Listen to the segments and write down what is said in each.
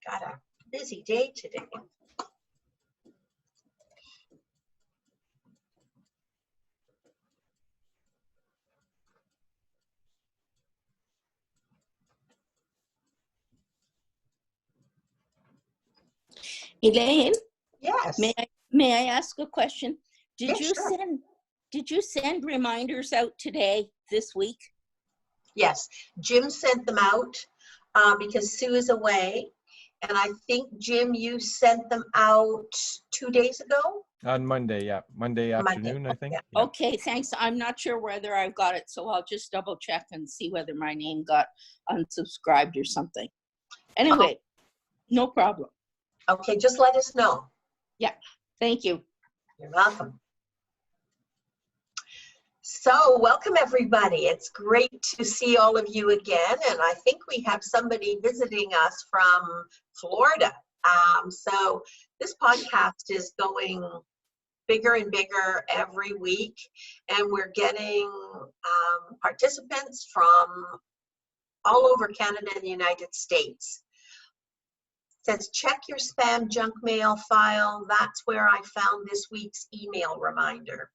Got a busy day today. Elaine, Yes. may I ask a question? Did Yeah, you sure. send reminders out today, this week? Yes, Jim sent them out because Sue is away. And I think, Jim, you sent them out 2 days ago? On Monday, yeah. Monday afternoon, I think. Yeah. Yeah. Okay, thanks. I'm not sure whether I've got it, so I'll just double check and see whether my name got unsubscribed or something. Anyway, no problem. Okay, just let us know. Yeah, thank you. You're welcome. So welcome, everybody. It's great to see all of you again. And I think we have somebody visiting us from Florida. So this podcast is going bigger and bigger every week. And we're getting participants from all over Canada and the United States. It says, check your spam junk mail file. That's where I found this week's email reminder.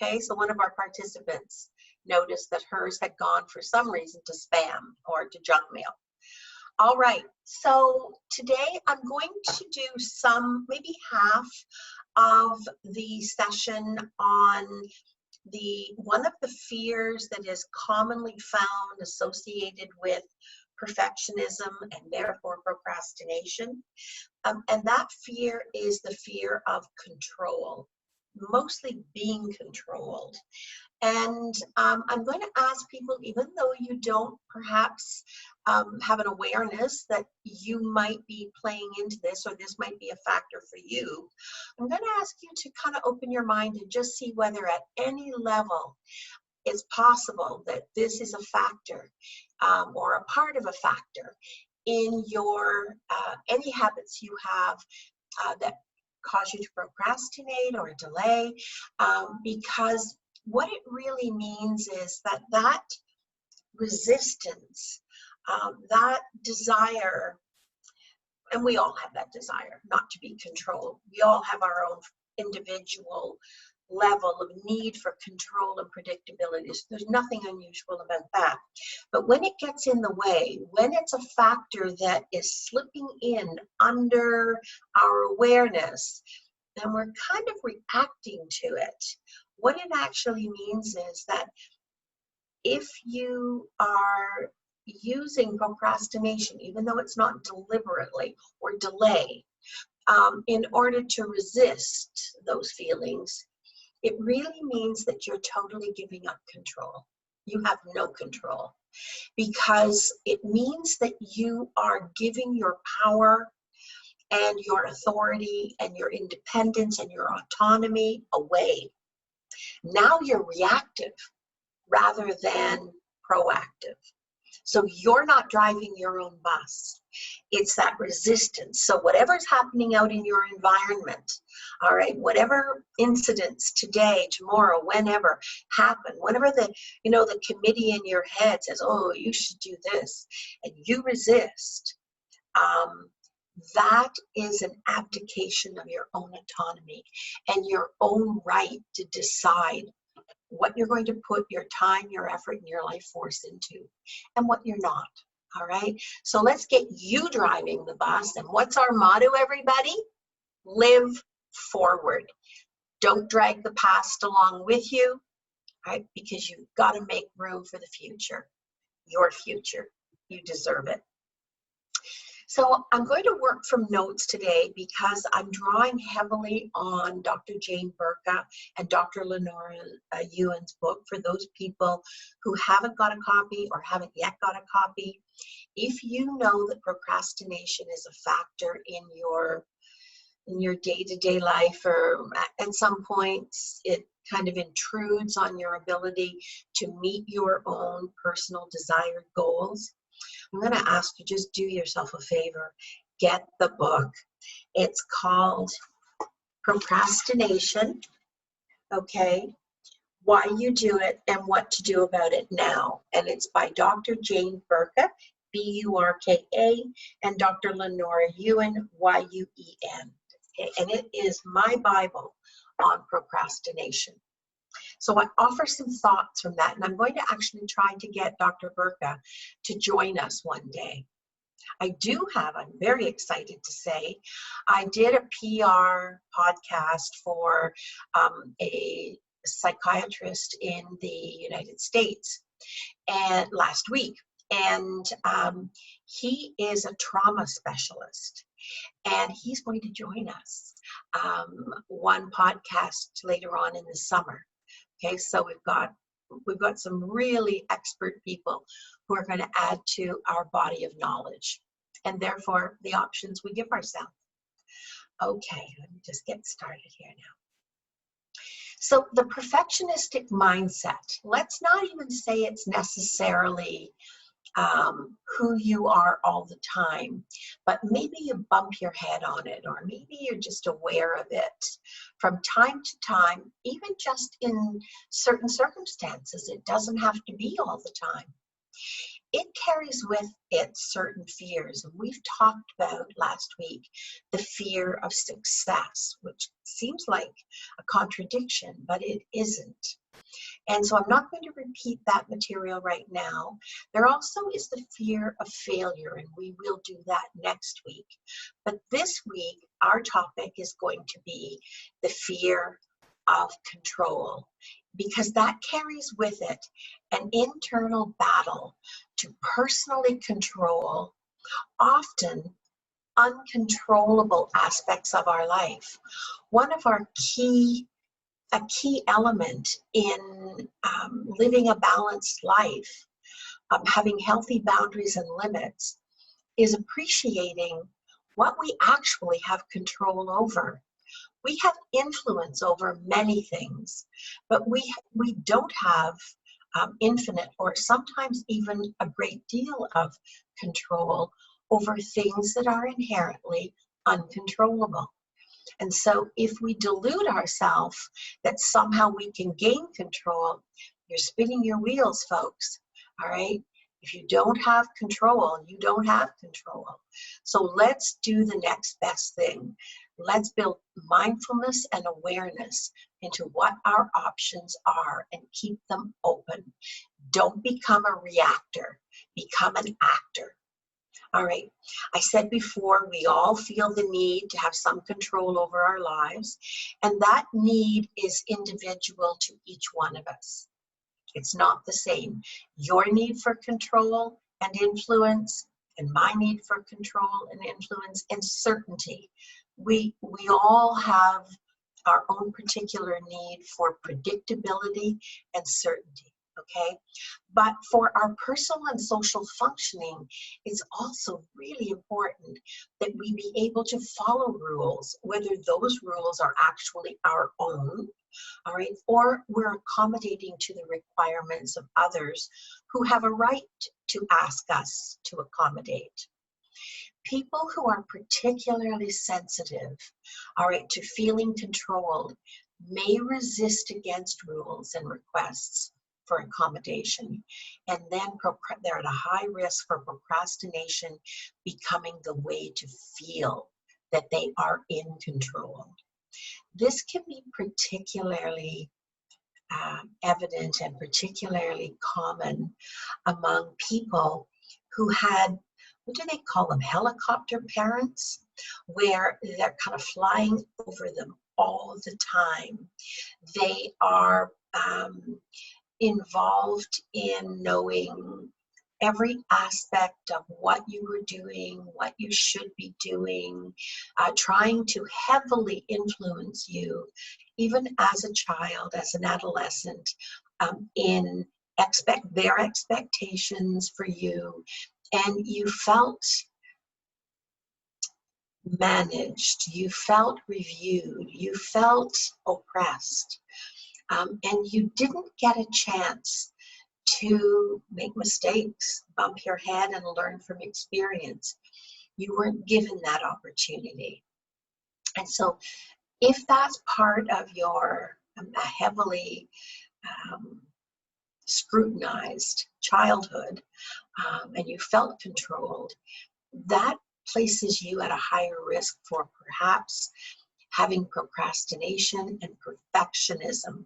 Okay, so one of our participants noticed that hers had gone for some reason to spam or to junk mail. All right, so today I'm going to do maybe half of the session on one of the fears that is commonly found associated with perfectionism and therefore procrastination. And that fear is the fear of control. Mostly being controlled. And I'm going to ask people, even though you don't perhaps have an awareness that you might be playing into this or this might be a factor for you, I'm going to ask you to kind of open your mind and just see whether at any level it's possible that this is a factor or a part of a factor in your any habits you have that cause you to procrastinate or delay, because what it really means is that resistance, that desire, and we all have that desire not to be controlled. We all have our own individual level of need for control and predictability. So there's nothing unusual about that. But when it gets in the way, when it's a factor that is slipping in under our awareness, then we're kind of reacting to it. What it actually means is that if you are using procrastination, even though it's not deliberately or delay, in order to resist those feelings, it really means that you're totally giving up control. You have no control, because it means that you are giving your power and your authority and your independence and your autonomy away. Now you're reactive rather than proactive. So you're not driving your own bus. It's that resistance. So whatever's happening out in your environment, all right, whatever incidents today, tomorrow, whenever happen, whenever the committee in your head says, oh, you should do this, and you resist, that is an abdication of your own autonomy and your own right to decide what you're going to put your time, your effort, and your life force into, and what you're not. All right, so let's get you driving the bus. And what's our motto, everybody? Live forward. Don't drag the past along with you, right? Because you've got to make room for the future, your future. You deserve it. So I'm going to work from notes today because I'm drawing heavily on Dr. Jane Burka and Dr. Lenora Ewan's book for those people who haven't got a copy or haven't yet got a copy. If you know that procrastination is a factor in your day-to-day life, or at some points it kind of intrudes on your ability to meet your own personal desired goals, I'm going to ask you, just do yourself a favor. Get the book. It's called Procrastination, okay? Why You Do It and What to Do About It Now. And it's by Dr. Jane Burka, Burka, and Dr. Lenora Ewan, Yuen. Okay, and it is my Bible on procrastination. So I offer some thoughts from that, and I'm going to actually try to get Dr. Burka to join us one day. I'm very excited to say, I did a PR podcast for a psychiatrist in the United States and last week. And he is a trauma specialist, and he's going to join us one podcast later on in the summer. Okay, so we've got some really expert people who are going to add to our body of knowledge, and therefore the options we give ourselves. Okay, let me just get started here now. So the perfectionistic mindset, let's not even say it's necessarily who you are all the time, but maybe you bump your head on it, or maybe you're just aware of it from time to time, even just in certain circumstances. It doesn't have to be all the time. It carries with it certain fears, and we've talked about last week the fear of success, which seems like a contradiction, but it isn't. And so I'm not going to repeat that material right now. There also is the fear of failure, and we will do that next week. But this week, our topic is going to be the fear of control, because that carries with it an internal battle to personally control often uncontrollable aspects of our life. One of our a key element in living a balanced life, having healthy boundaries and limits, is appreciating what we actually have control over. We have influence over many things, but we don't have infinite or sometimes even a great deal of control over things that are inherently uncontrollable. And so if we delude ourselves that somehow we can gain control, you're spinning your wheels, folks, all right? If you don't have control, you don't have control. So let's do the next best thing. Let's build mindfulness and awareness into what our options are and keep them open. Don't become a reactor, become an actor. All right, I said before, we all feel the need to have some control over our lives, and that need is individual to each one of us. It's not the same. Your need for control and influence, and my need for control and influence and certainty. We all have our own particular need for predictability and certainty. Okay, but for our personal and social functioning, it's also really important that we be able to follow rules, whether those rules are actually our own, all right, or we're accommodating to the requirements of others who have a right to ask us to accommodate. People who are particularly sensitive, all right, to feeling controlled may resist against rules and requests for accommodation, and then they're at a high risk for procrastination becoming the way to feel that they are in control. This can be particularly evident and particularly common among people who had, what do they call them, helicopter parents, where they're kind of flying over them all the time. They are involved in knowing every aspect of what you were doing, what you should be doing, trying to heavily influence you, even as a child, as an adolescent, in their expectations for you, and you felt managed, you felt reviewed, you felt oppressed. And you didn't get a chance to make mistakes, bump your head, and learn from experience. You weren't given that opportunity. And so if that's part of your heavily scrutinized childhood, and you felt controlled, that places you at a higher risk for perhaps having procrastination and perfectionism.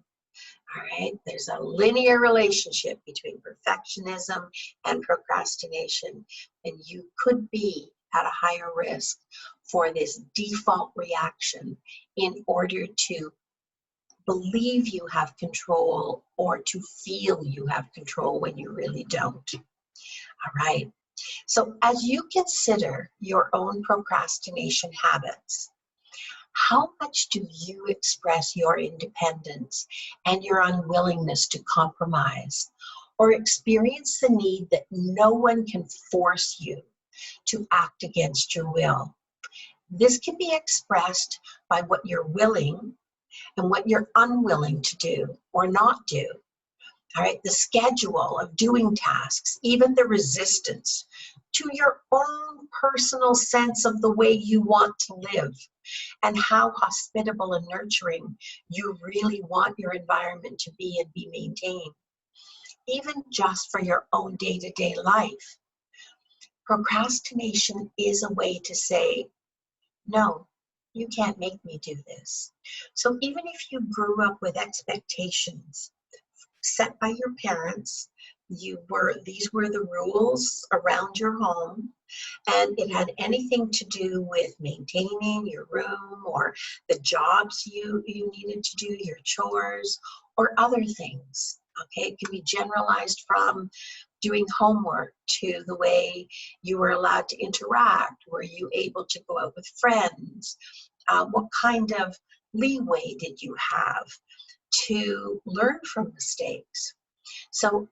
All right, there's a linear relationship between perfectionism and procrastination, and you could be at a higher risk for this default reaction in order to believe you have control or to feel you have control when you really don't. All right, so as you consider your own procrastination habits, how much do you express your independence and your unwillingness to compromise, or experience the need that no one can force you to act against your will? This can be expressed by what you're willing and what you're unwilling to do or not do. All right, the schedule of doing tasks, even the resistance to your own personal sense of the way you want to live, and how hospitable and nurturing you really want your environment to be and be maintained, even just for your own day-to-day life. Procrastination is a way to say, no, you can't make me do this. So even if you grew up with expectations set by your parents, these were the rules around your home, and it had anything to do with maintaining your room or the jobs you needed to do, your chores, or other things. Okay, it can be generalized from doing homework to the way you were allowed to interact. Were you able to go out with friends? What kind of leeway did you have to learn from mistakes? So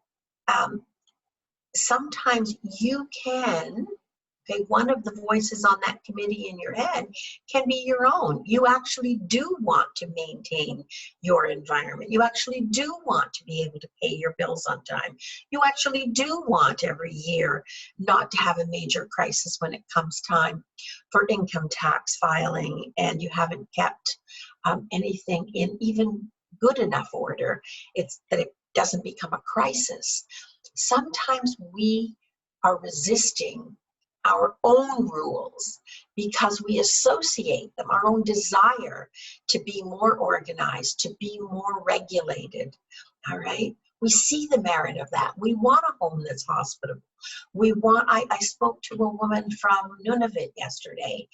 sometimes you can, okay, one of the voices on that committee in your head can be your own. You actually do want to maintain your environment. You actually do want to be able to pay your bills on time. You actually do want every year not to have a major crisis when it comes time for income tax filing, and you haven't kept anything in even good enough order. It's that it doesn't become a crisis. Sometimes we are resisting our own rules because we associate them, our own desire to be more organized, to be more regulated. All right, we see the merit of that. We want a home that's hospitable. I spoke to a woman from Nunavut yesterday,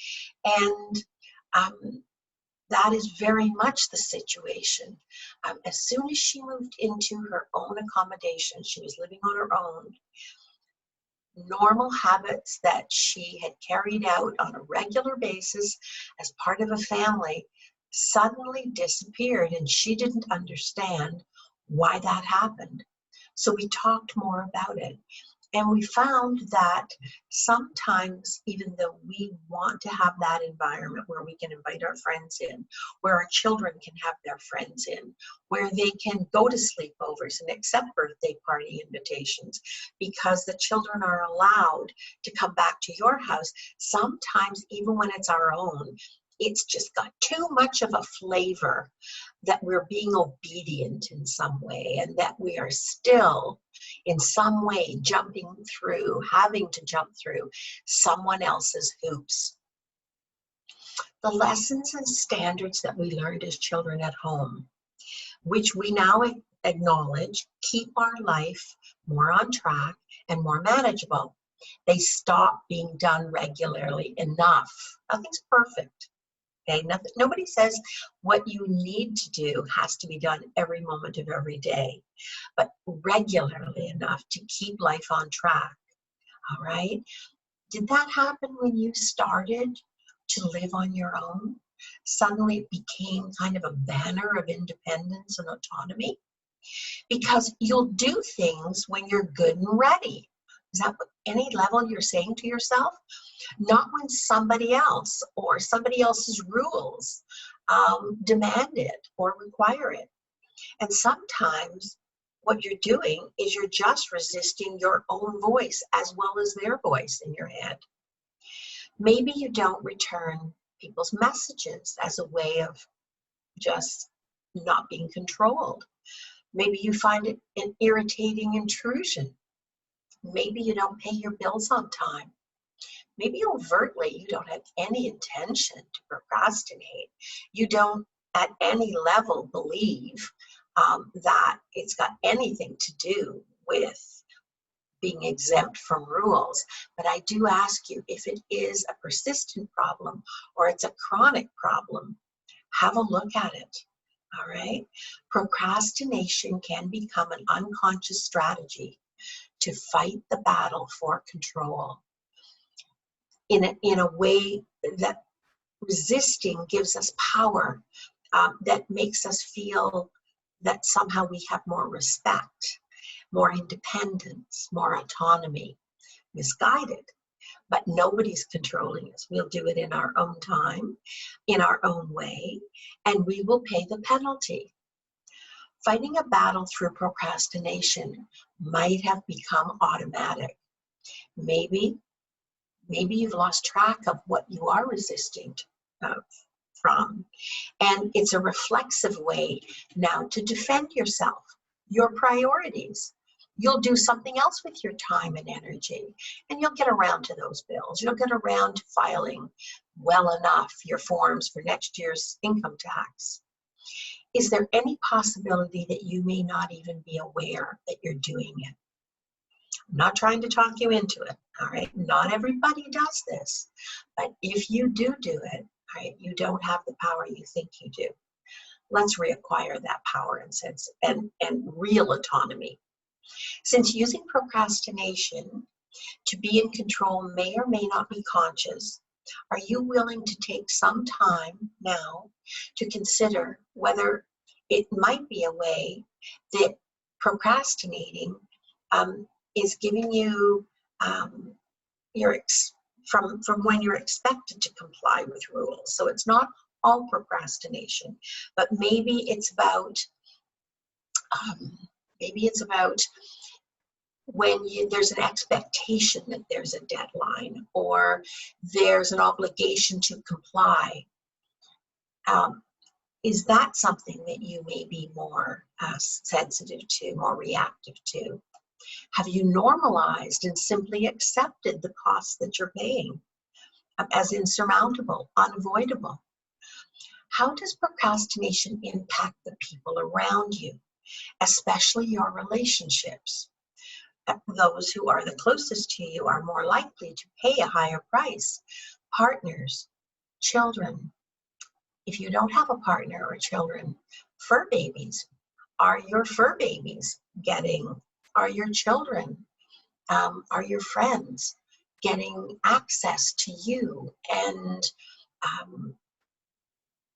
and that is very much the situation. As soon as she moved into her own accommodation, she was living on her own, normal habits that she had carried out on a regular basis as part of a family suddenly disappeared, and she didn't understand why that happened. So we talked more about it. And we found that sometimes, even though we want to have that environment where we can invite our friends in, where our children can have their friends in, where they can go to sleepovers and accept birthday party invitations, because the children are allowed to come back to your house, sometimes even when it's our own, it's just got too much of a flavor that we're being obedient in some way, and that we are still in some way having to jump through someone else's hoops. The lessons and standards that we learned as children at home, which we now acknowledge, keep our life more on track and more manageable. They stop being done regularly enough. Nothing's perfect. Okay, nobody says what you need to do has to be done every moment of every day, but regularly enough to keep life on track. All right? Did that happen when you started to live on your own? Suddenly it became kind of a banner of independence and autonomy? Because you'll do things when you're good and ready. Is that any level you're saying to yourself? Not when somebody else or somebody else's rules demand it or require it. And sometimes what you're doing is you're just resisting your own voice as well as their voice in your head. Maybe you don't return people's messages as a way of just not being controlled. Maybe you find it an irritating intrusion. Maybe you don't pay your bills on time. Maybe overtly you don't have any intention to procrastinate. You don't at any level believe that it's got anything to do with being exempt from rules. But I do ask you, if it is a persistent problem or it's a chronic problem, have a look at it. All right? Procrastination can become an unconscious strategy to fight the battle for control in a way that resisting gives us power, that makes us feel that somehow we have more respect, more independence, more autonomy. Misguided, but nobody's controlling us. We'll do it in our own time, in our own way, and we will pay the penalty. Fighting a battle through procrastination might have become automatic. Maybe you've lost track of what you are resisting from. And it's a reflexive way now to defend yourself, your priorities. You'll do something else with your time and energy, and you'll get around to those bills. You'll get around to filing well enough your forms for next year's income tax. Is there any possibility that you may not even be aware that you're doing it? I'm not trying to talk you into it, all right? Not everybody does this, but if you do it, all right, you don't have the power you think you do. Let's reacquire that power and sense and real autonomy. Since using procrastination to be in control may or may not be conscious, are you willing to take some time now to consider whether it might be a way that procrastinating is giving you from when you're expected to comply with rules? So it's not all procrastination, but maybe it's about when there's an expectation that there's a deadline or there's an obligation to comply. Is that something that you may be more sensitive to, more reactive to? Have you normalized and simply accepted the costs that you're paying as insurmountable, unavoidable? How does procrastination impact the people around you, especially your relationships? Those who are the closest to you are more likely to pay a higher price. Partners, children. If you don't have a partner or children, fur babies. Are your fur babies are your children, are your friends getting access to you and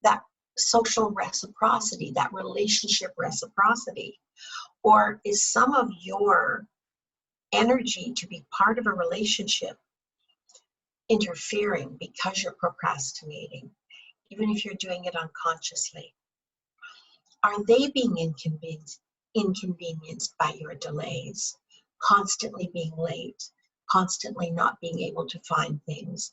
that social reciprocity, that relationship reciprocity? Or is some of your energy to be part of a relationship interfering because you're procrastinating, even if you're doing it unconsciously? Are they being inconvenienced by your delays, constantly being late, constantly not being able to find things?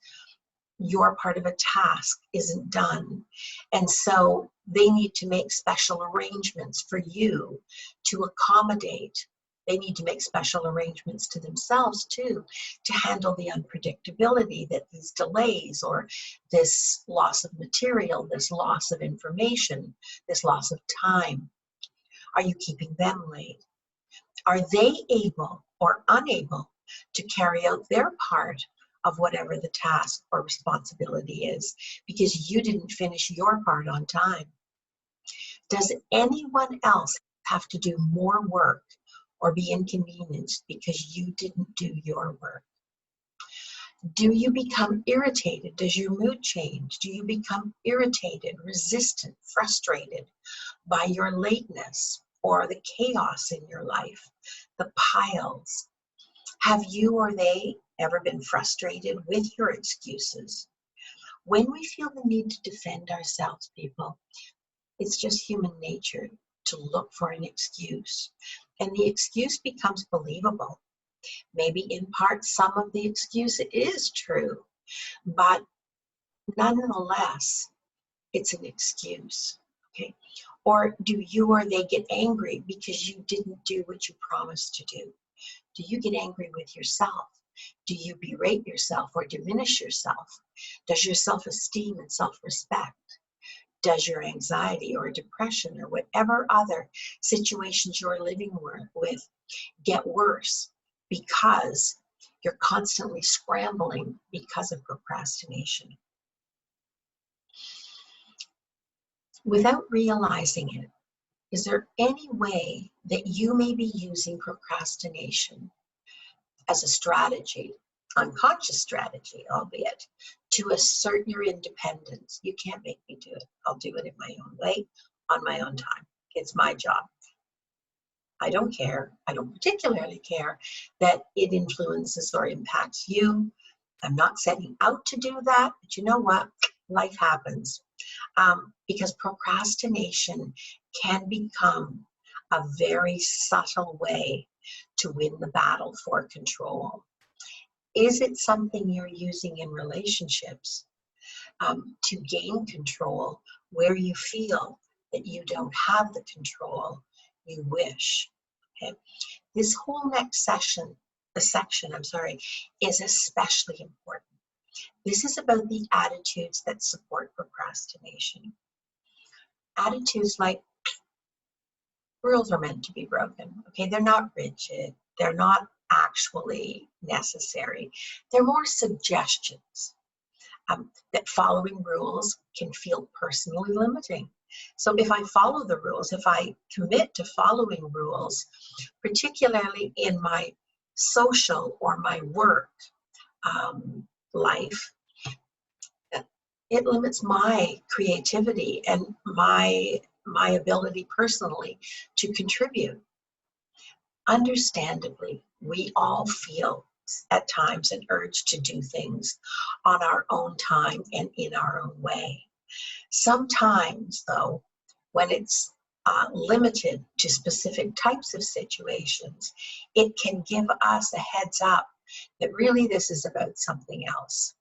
Your part of a task isn't done, and so they need to make special arrangements for you to accommodate. They need to make special arrangements to themselves too, to handle the unpredictability that these delays or this loss of material, this loss of information, this loss of time. Are you keeping them late? Are they able or unable to carry out their part of whatever the task or responsibility is because you didn't finish your part on time? Does anyone else have to do more work or be inconvenienced because you didn't do your work? Do you become irritated? Does your mood change? Do you become irritated, resistant, frustrated by your lateness or the chaos in your life, the piles? Have you or they ever been frustrated with your excuses? When we feel the need to defend ourselves, people, it's just human nature to look for an excuse. And the excuse becomes believable. Maybe in part some of the excuse is true, but nonetheless, it's an excuse. Okay. Or do you or they get angry because you didn't do what you promised to do? Do you get angry with yourself? Do you berate yourself or diminish yourself? Does your self-esteem and self-respect, does your anxiety or depression or whatever other situations you're living with get worse because you're constantly scrambling because of procrastination? Without realizing it, is there any way that you may be using procrastination as a strategy, unconscious strategy, albeit, to assert your independence? You can't make me do it. I'll do it in my own way, on my own time. It's my job. I don't care. I don't particularly care that it influences or impacts you. I'm not setting out to do that, but you know what? Life happens. Because procrastination can become a very subtle way to win the battle for control. Is it something you're using in relationships to gain control where you feel that you don't have the control you wish? Okay. This whole next section, is especially important. This is about the attitudes that support procrastination. Attitudes like, rules are meant to be broken. Okay, they're not rigid. They're not actually necessary. They're more suggestions. That following rules can feel personally limiting. So if I follow the rules, if I commit to following rules, particularly in my social or my work life, it limits my creativity and my ability personally to contribute. Understandably, we all feel at times an urge to do things on our own time and in our own way. Sometimes, though, when it's limited to specific types of situations, it can give us a heads up that really this is about something else.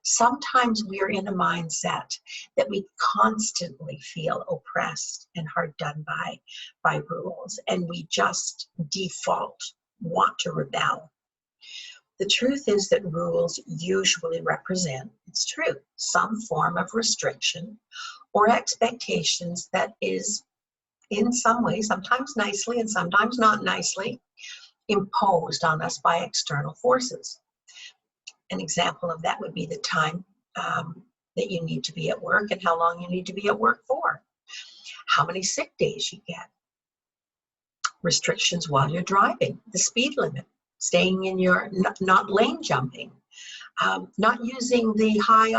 Sometimes we're in a mindset that we constantly feel oppressed and hard done by rules, and we just default, want to rebel. The truth is that rules usually represent, it's true, some form of restriction or expectations that is in some way, sometimes nicely and sometimes not nicely, imposed on us by external forces. An example of that would be the time that you need to be at work and how long you need to be at work for, how many sick days you get, restrictions while you're driving, the speed limit, staying in your, not lane jumping, not using the high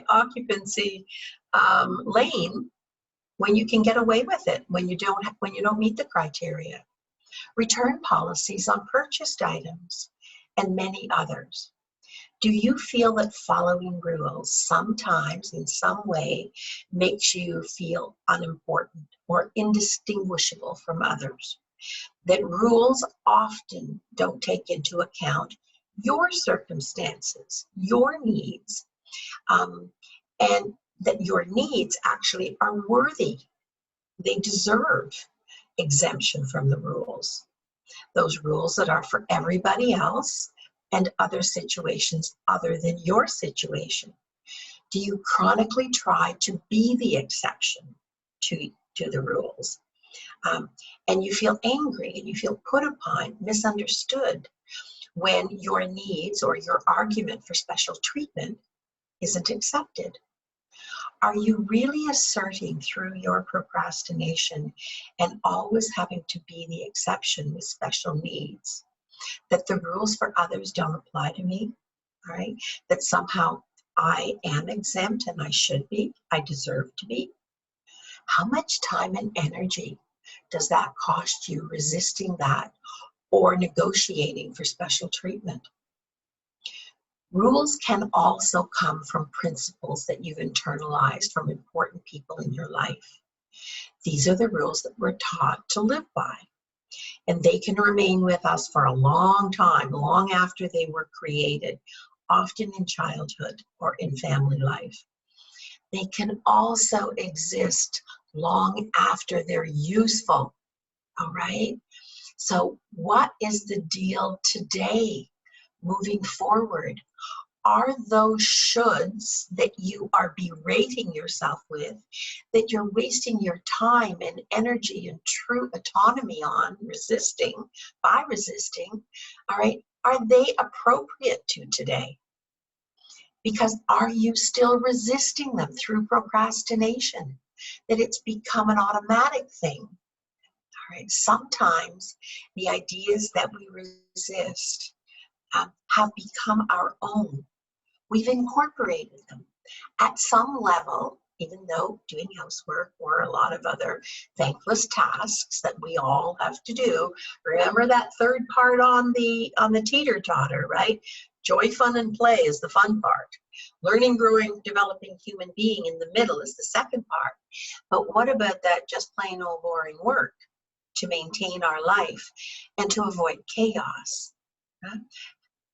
occupancy lane when you can get away with it, when you don't meet the criteria, return policies on purchased items, and many others. Do you feel that following rules sometimes in some way makes you feel unimportant or indistinguishable from others? That rules often don't take into account your circumstances, your needs, and that your needs actually are worthy. They deserve exemption from the rules. Those rules that are for everybody else and other situations other than your situation. Do you chronically try to be the exception to the rules? And you feel angry and you feel put upon, misunderstood when your needs or your argument for special treatment isn't accepted? Are you really asserting through your procrastination and always having to be the exception with special needs that the rules for others don't apply to me, all right? That somehow I am exempt and I should be, I deserve to be? How much time and energy does that cost you resisting that or negotiating for special treatment? Rules can also come from principles that you've internalized from important people in your life. These are the rules that we're taught to live by, and they can remain with us for a long time, long after they were created, often in childhood or in family life. They can also exist long after they're useful, all right? So what is the deal today moving forward? Are those shoulds that you are berating yourself with, that you're wasting your time and energy and true autonomy on resisting, all right, are they appropriate to today? Because are you still resisting them through procrastination? That it's become an automatic thing. All right, sometimes the ideas that we resist have become our own. We've incorporated them at some level, even though doing housework or a lot of other thankless tasks that we all have to do. Remember that third part on the teeter-totter, right? Joy, fun, and play is the fun part. Learning, growing, developing human being in the middle is the second part. But what about that just plain old boring work to maintain our life and to avoid chaos? Huh?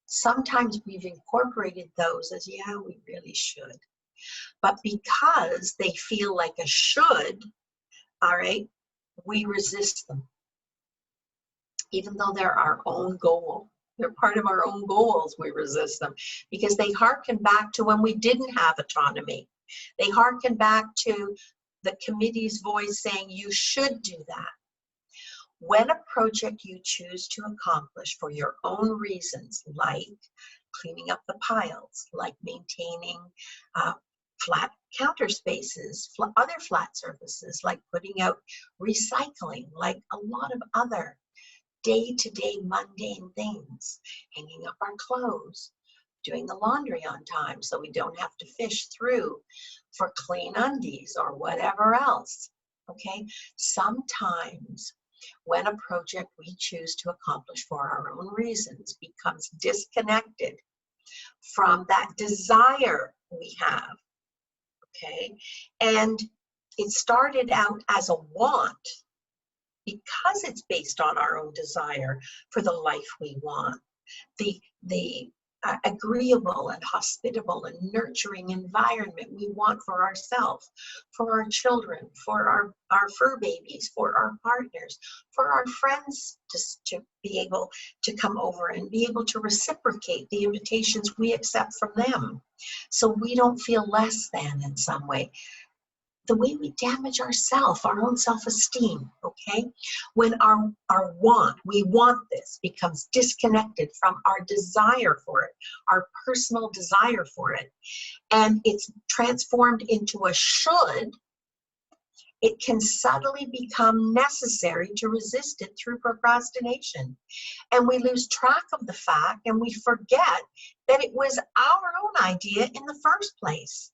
Sometimes we've incorporated those as, yeah, we really should. But because they feel like a should, all right, we resist them. Even though they're our own goal. They're part of our own goals, we resist them. Because they harken back to when we didn't have autonomy. They harken back to the committee's voice saying, you should do that. When a project you choose to accomplish for your own reasons, like cleaning up the piles, like maintaining flat counter spaces, other flat surfaces, like putting out recycling, like a lot of other day-to-day mundane things, hanging up our clothes, doing the laundry on time so we don't have to fish through for clean undies or whatever else, okay? Sometimes when a project we choose to accomplish for our own reasons becomes disconnected from that desire we have, okay? And it started out as a want because it's based on our own desire for the life we want, the agreeable and hospitable and nurturing environment we want for ourselves, for our children, for our fur babies, for our partners, for our friends to be able to come over and be able to reciprocate the invitations we accept from them so we don't feel less than in some way. The way we damage ourselves, our own self-esteem, okay? When our want, we want this, becomes disconnected from our desire for it, our personal desire for it, and it's transformed into a should, it can subtly become necessary to resist it through procrastination. And we lose track of the fact and we forget that it was our own idea in the first place,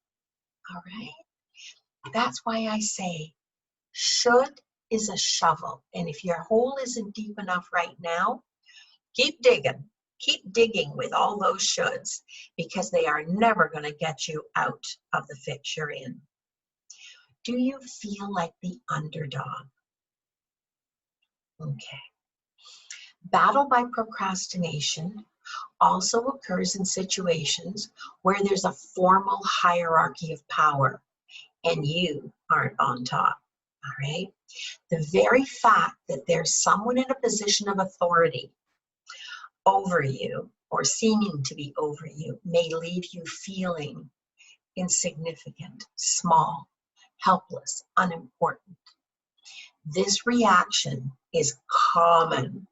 all right? That's why I say, should is a shovel. And if your hole isn't deep enough right now, keep digging. Keep digging with all those shoulds because they are never going to get you out of the fix you're in. Do you feel like the underdog? Okay. Battle by procrastination also occurs in situations where there's a formal hierarchy of power and you aren't on top, all right? The very fact that there's someone in a position of authority over you or seeming to be over you may leave you feeling insignificant, small, helpless, unimportant. This reaction is common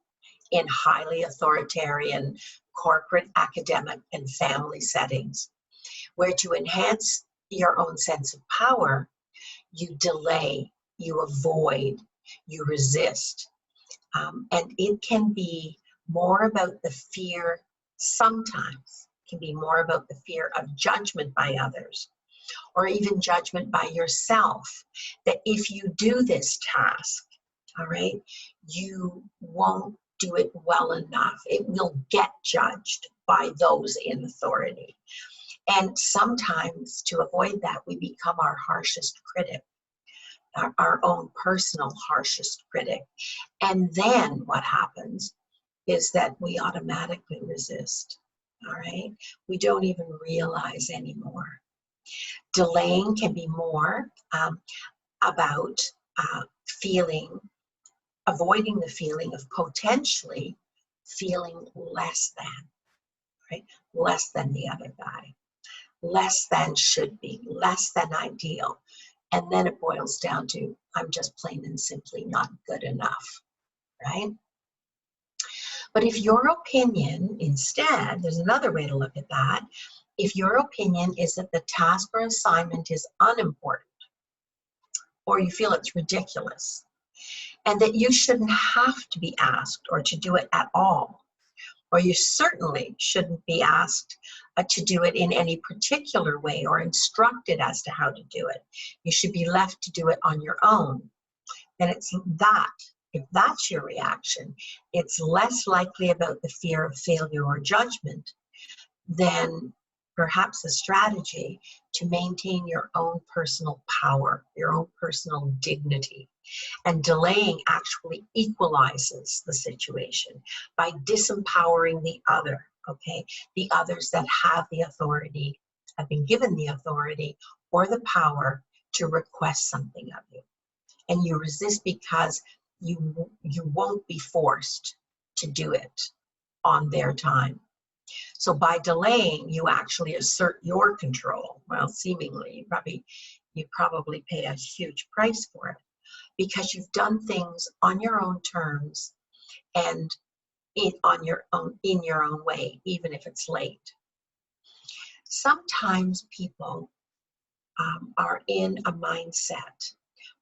in highly authoritarian corporate, academic, and family settings, where to enhance your own sense of power, you delay, you avoid, you resist. And it can be more about the fear, sometimes can be more about the fear of judgment by others, or even judgment by yourself, that if you do this task, all right, you won't do it well enough. It will get judged by those in authority. And sometimes to avoid that, we become our harshest critic, our own personal harshest critic. And then what happens is that we automatically resist, all right? We don't even realize anymore Delaying can be more about avoiding the feeling of potentially feeling less than, right? Less than the other guy, less than should be, less than ideal. And then it boils down to, I'm just plain and simply not good enough, right? But if your opinion instead, there's another way to look at that. If your opinion is that the task or assignment is unimportant, or you feel it's ridiculous, and that you shouldn't have to be asked or to do it at all, or you certainly shouldn't be asked to do it in any particular way or instructed as to how to do it. You should be left to do it on your own. And it's that, if that's your reaction, it's less likely about the fear of failure or judgment than perhaps a strategy to maintain your own personal power, your own personal dignity. And delaying actually equalizes the situation by disempowering the other, okay? The others that have the authority, have been given the authority or the power to request something of you. And you resist because you won't be forced to do it on their time. So by delaying, you actually assert your control. Well, seemingly, you probably pay a huge price for it, because you've done things on your own terms and in your own way, even if it's late. Sometimes people are in a mindset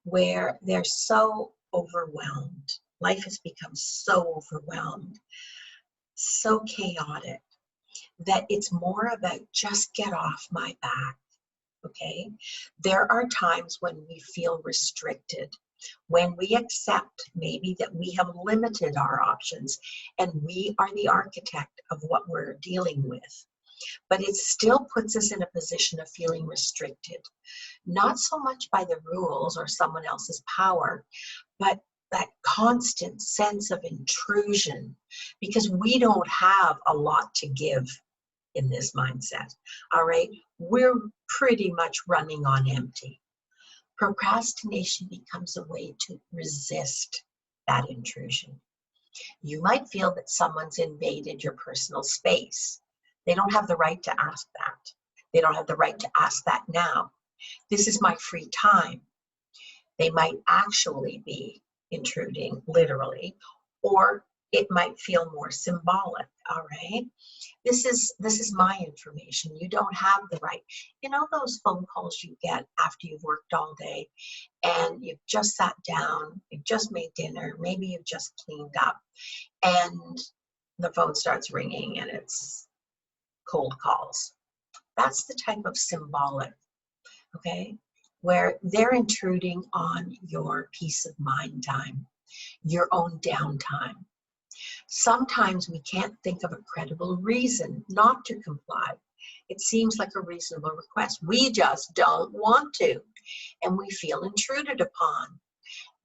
where they're so overwhelmed. Life has become so overwhelmed, so chaotic, that it's more about just get off my back, okay? There are times when we feel restricted, when we accept maybe that we have limited our options and we are the architect of what we're dealing with. But it still puts us in a position of feeling restricted, not so much by the rules or someone else's power, but that constant sense of intrusion, because we don't have a lot to give in this mindset, all right? We're pretty much running on empty. Procrastination becomes a way to resist that intrusion. You might feel that someone's invaded your personal space. They don't have the right to ask that. They don't have the right to ask that now. This is my free time. They might actually be intruding, literally, or it might feel more symbolic, all right? This is my information. You don't have the right. You know those phone calls you get after you've worked all day and you've just sat down, you've just made dinner, maybe you've just cleaned up, and the phone starts ringing and it's cold calls. That's the type of symbolic, okay, where they're intruding on your peace of mind time, your own downtime. Sometimes we can't think of a credible reason not to comply. It seems like a reasonable request. We just don't want to, and we feel intruded upon.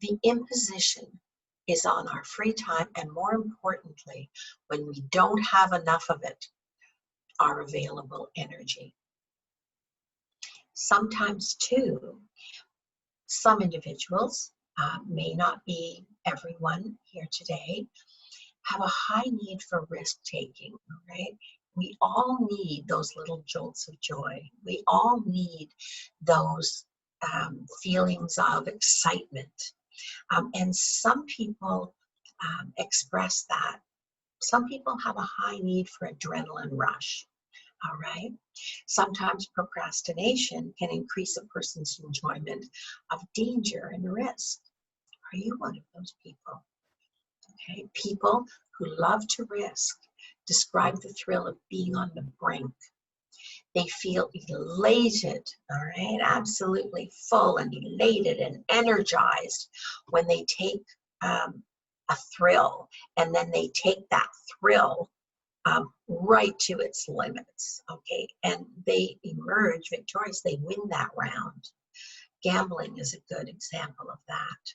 The imposition is on our free time, and more importantly, when we don't have enough of it, our available energy. Sometimes too, some individuals, may not be everyone here today, have a high need for risk-taking, right? We all need those little jolts of joy. We all need those feelings of excitement. And some people express that. Some people have a high need for adrenaline rush, all right? Sometimes procrastination can increase a person's enjoyment of danger and risk. Are you one of those people? Okay, people who love to risk describe the thrill of being on the brink. They feel elated, all right, absolutely full and elated and energized when they take a thrill, and then they take that thrill right to its limits, okay, and they emerge victorious. They win that round. Gambling is a good example of that.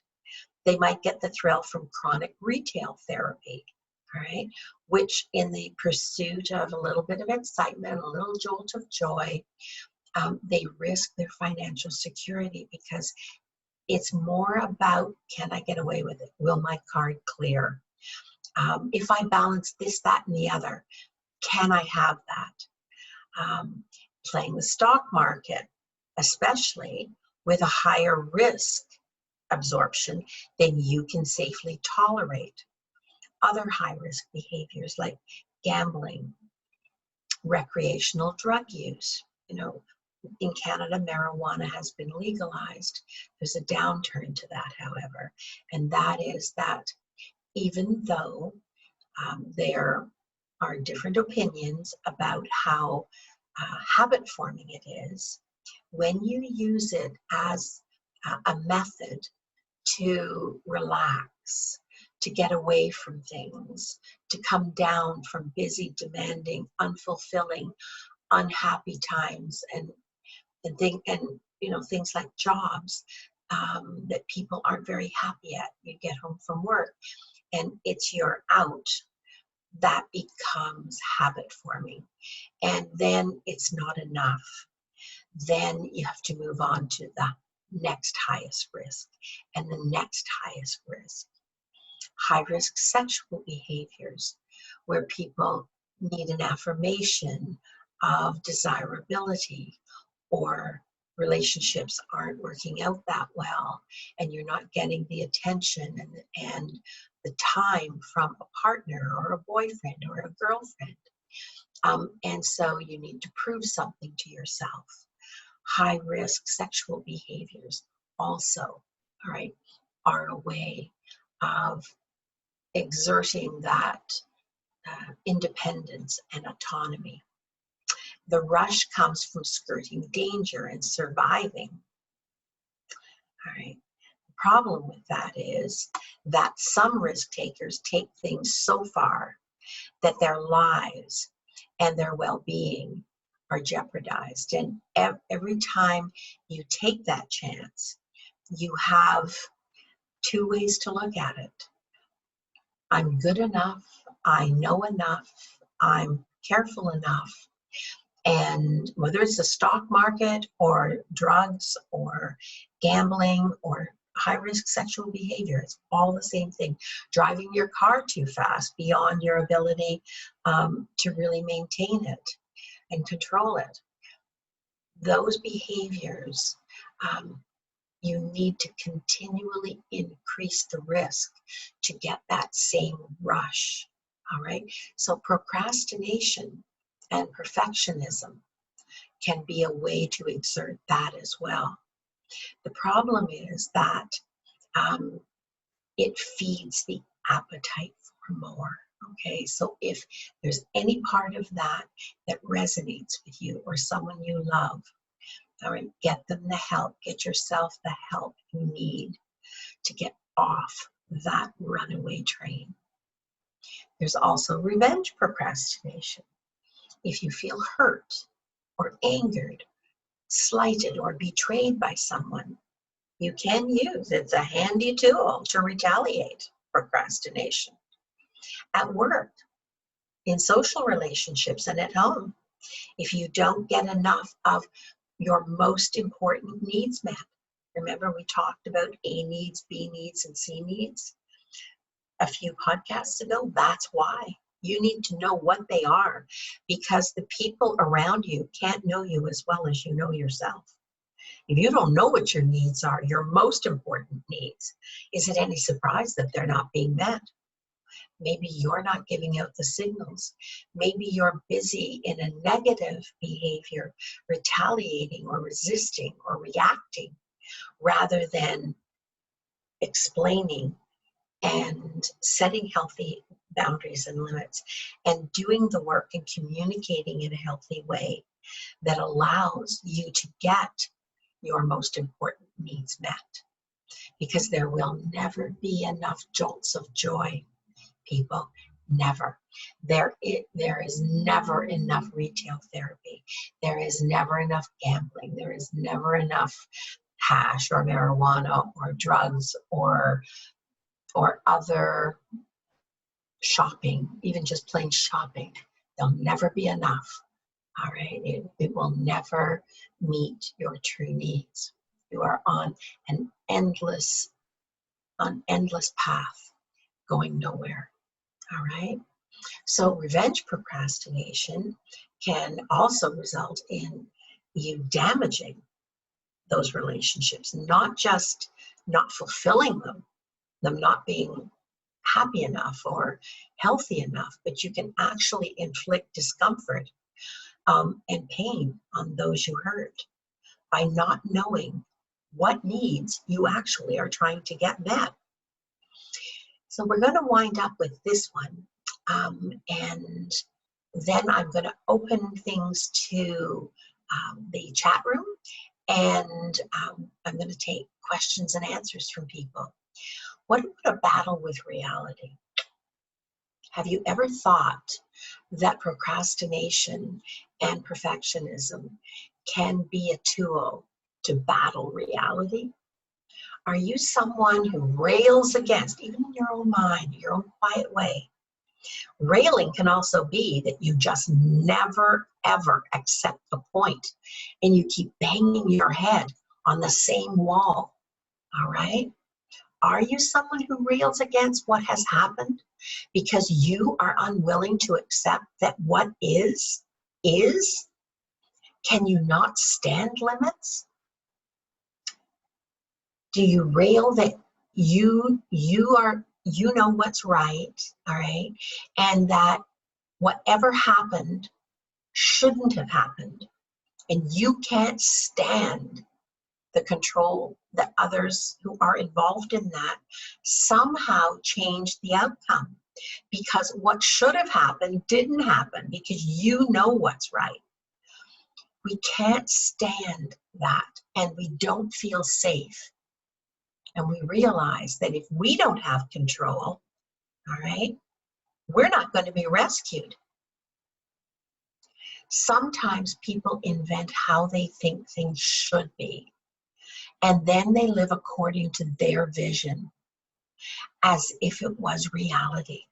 They might get the thrill from chronic retail therapy, all right, which in the pursuit of a little bit of excitement, a little jolt of joy, They risk their financial security because it's more about, can I get away with it? Will my card clear? If I balance this, that, and the other, can I have that? Playing the stock market, especially with a higher risk absorption than you can safely tolerate. Other high-risk behaviors like gambling, recreational drug use. In Canada, marijuana has been legalized. There's a downturn to that, however, and that is that even though there are different opinions about how habit forming it is, when you use it as a method to relax, to get away from things, to come down from busy, demanding, unfulfilling, unhappy times, and things like jobs that people aren't very happy at. You get home from work and it's your out. That becomes habit forming. And then it's not enough. Then you have to move on to the next highest risk and the next highest risk. High risk sexual behaviors, where people need an affirmation of desirability, or relationships aren't working out that well and you're not getting the attention and the time from a partner or a boyfriend or a girlfriend. And so you need to prove something to yourself. High risk sexual behaviors also, all right, are a way of exerting that independence and autonomy. The rush comes from skirting danger and surviving. All right. The problem with that is that some risk takers take things so far that their lives and their well-being are jeopardized. And every time you take that chance, you have two ways to look at it. I'm good enough, I know enough, I'm careful enough. And whether it's the stock market or drugs or gambling or high-risk sexual behavior, it's all the same thing. Driving your car too fast beyond your ability to really maintain it and control it. Those behaviors, you need to continually increase the risk to get that same rush, all right? So procrastination and perfectionism can be a way to exert that as well. The problem is that it feeds the appetite for more. Okay, so if there's any part of that that resonates with you or someone you love, all right, get them the help, get yourself the help you need to get off that runaway train. There's also revenge procrastination. If you feel hurt or angered, slighted or betrayed by someone, you can use, it's a handy tool to retaliate, procrastination. At work, in social relationships, and at home, if you don't get enough of your most important needs met. Remember we talked about A needs, B needs, and C needs a few podcasts ago? That's why. You need to know what they are, because the people around you can't know you as well as you know yourself. If you don't know what your needs are, your most important needs, is it any surprise that they're not being met? Maybe you're not giving out the signals. Maybe you're busy in a negative behavior, retaliating or resisting or reacting, rather than explaining and setting healthy boundaries and limits and doing the work and communicating in a healthy way that allows you to get your most important needs met. Because there will never be enough jolts of joy, people. Never. There is never enough retail therapy. There is never enough gambling. There is never enough hash or marijuana or drugs or other shopping, even just plain shopping. There'll never be enough All right, it will never meet your true needs. You are on an endless path going nowhere. All right. So revenge procrastination can also result in you damaging those relationships, not just not fulfilling them not being happy enough or healthy enough, but you can actually inflict discomfort and pain on those you hurt by not knowing what needs you actually are trying to get met. So we're going to wind up with this one. And then I'm going to open things to the chat room, and I'm going to take questions and answers from people. What about a battle with reality? Have you ever thought that procrastination and perfectionism can be a tool to battle reality? Are you someone who rails against, even in your own mind, your own quiet way? Railing can also be that you just never, ever accept the point, and you keep banging your head on the same wall, all right? Are you someone who rails against what has happened because you are unwilling to accept that what is? Can you not stand limits? Do you rail that you know what's right, all right, and that whatever happened shouldn't have happened, and you can't stand the control that others who are involved in that somehow change the outcome, because what should have happened didn't happen because you know what's right? We can't stand that, and we don't feel safe. And we realize that if we don't have control, all right, we're not going to be rescued. Sometimes people invent how they think things should be, and then they live according to their vision as if it was reality.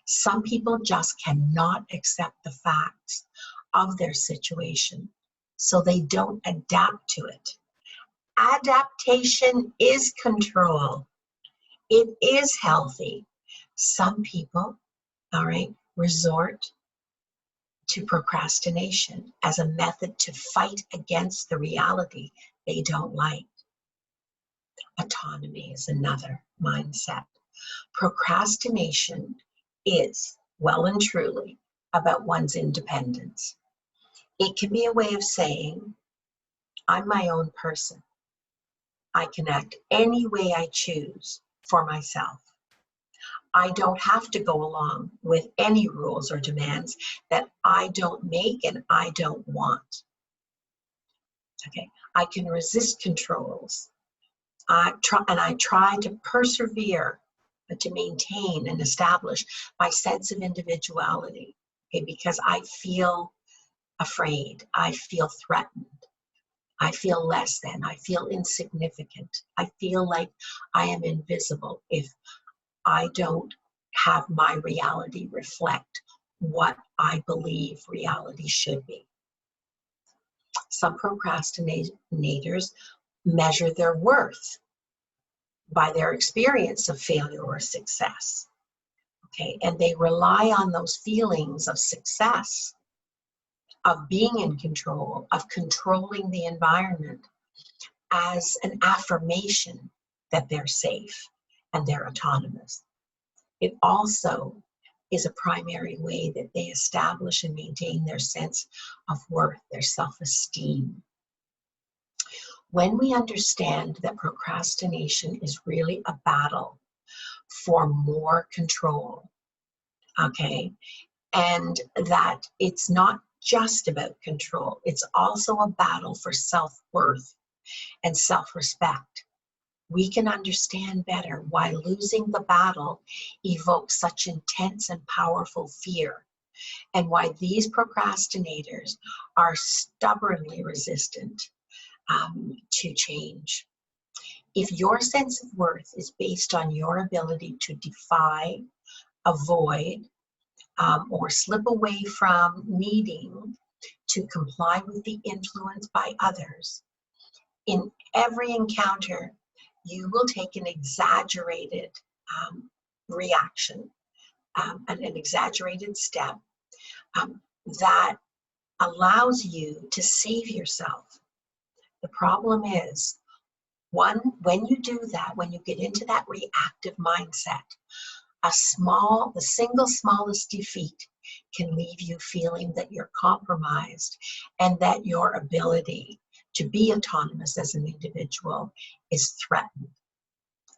Some people just cannot accept the facts of their situation, so they don't adapt to it. Adaptation is control. It is healthy. Some people, all right, resort to procrastination as a method to fight against the reality they don't like. Autonomy is another mindset. Procrastination is well and truly about one's independence. It can be a way of saying, I'm my own person. I can act any way I choose for myself. I don't have to go along with any rules or demands that I don't make and I don't want. Okay, I can resist controls. I try to persevere to maintain and establish my sense of individuality, okay, because I feel afraid, I feel threatened, I feel less than, I feel insignificant, I feel like I am invisible if I don't have my reality reflect what I believe reality should be. Some procrastinators measure their worth by their experience of failure or success. Okay, and they rely on those feelings of success, of being in control, of controlling the environment as an affirmation that they're safe and they're autonomous. It also is a primary way that they establish and maintain their sense of worth, their self-esteem. When we understand that procrastination is really a battle for more control, okay, and that it's not just about control, it's also a battle for self-worth and self-respect, we can understand better why losing the battle evokes such intense and powerful fear, and why these procrastinators are stubbornly resistant to change. If your sense of worth is based on your ability to defy, avoid, or slip away from needing to comply with the influence by others, in every encounter, you will take an exaggerated reaction, an exaggerated step that allows you to save yourself. The problem is, when you do that, when you get into that reactive mindset, the single smallest defeat can leave you feeling that you're compromised and that your ability to be autonomous as an individual is threatened.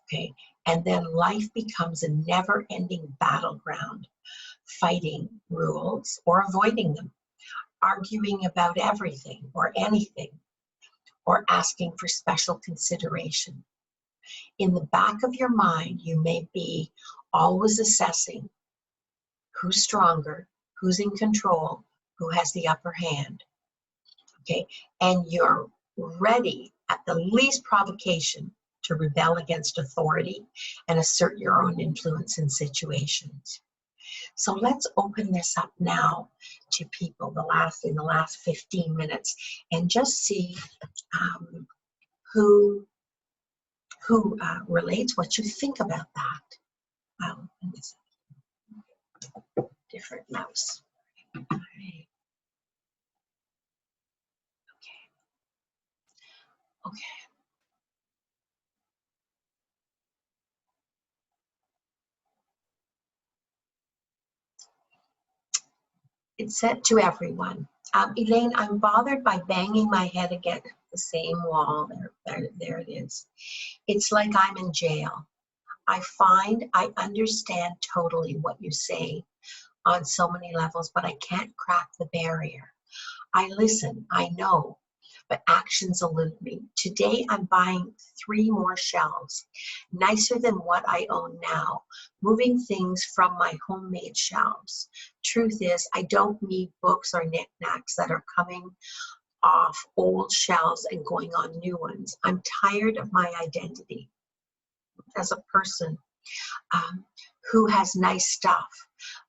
Okay, and then life becomes a never-ending battleground, fighting rules or avoiding them, arguing about everything or anything, or asking for special consideration. In the back of your mind, you may be always assessing who's stronger, who's in control, who has the upper hand. Okay, and you're ready at the least provocation to rebel against authority and assert your own influence in situations. So let's open this up now to people in the last 15 minutes and just see who relates, what you think about that. Different mouse. All right. Okay. It said to everyone, Elaine, I'm bothered by banging my head against the same wall. There it is. It's like I'm in jail. I find I understand totally what you say on so many levels, but I can't crack the barrier. I listen, I know, but actions elude me. Today I'm buying 3 more shelves, nicer than what I own now, moving things from my homemade shelves. Truth is, I don't need books or knickknacks that are coming off old shelves and going on new ones. I'm tired of my identity as a person who has nice stuff,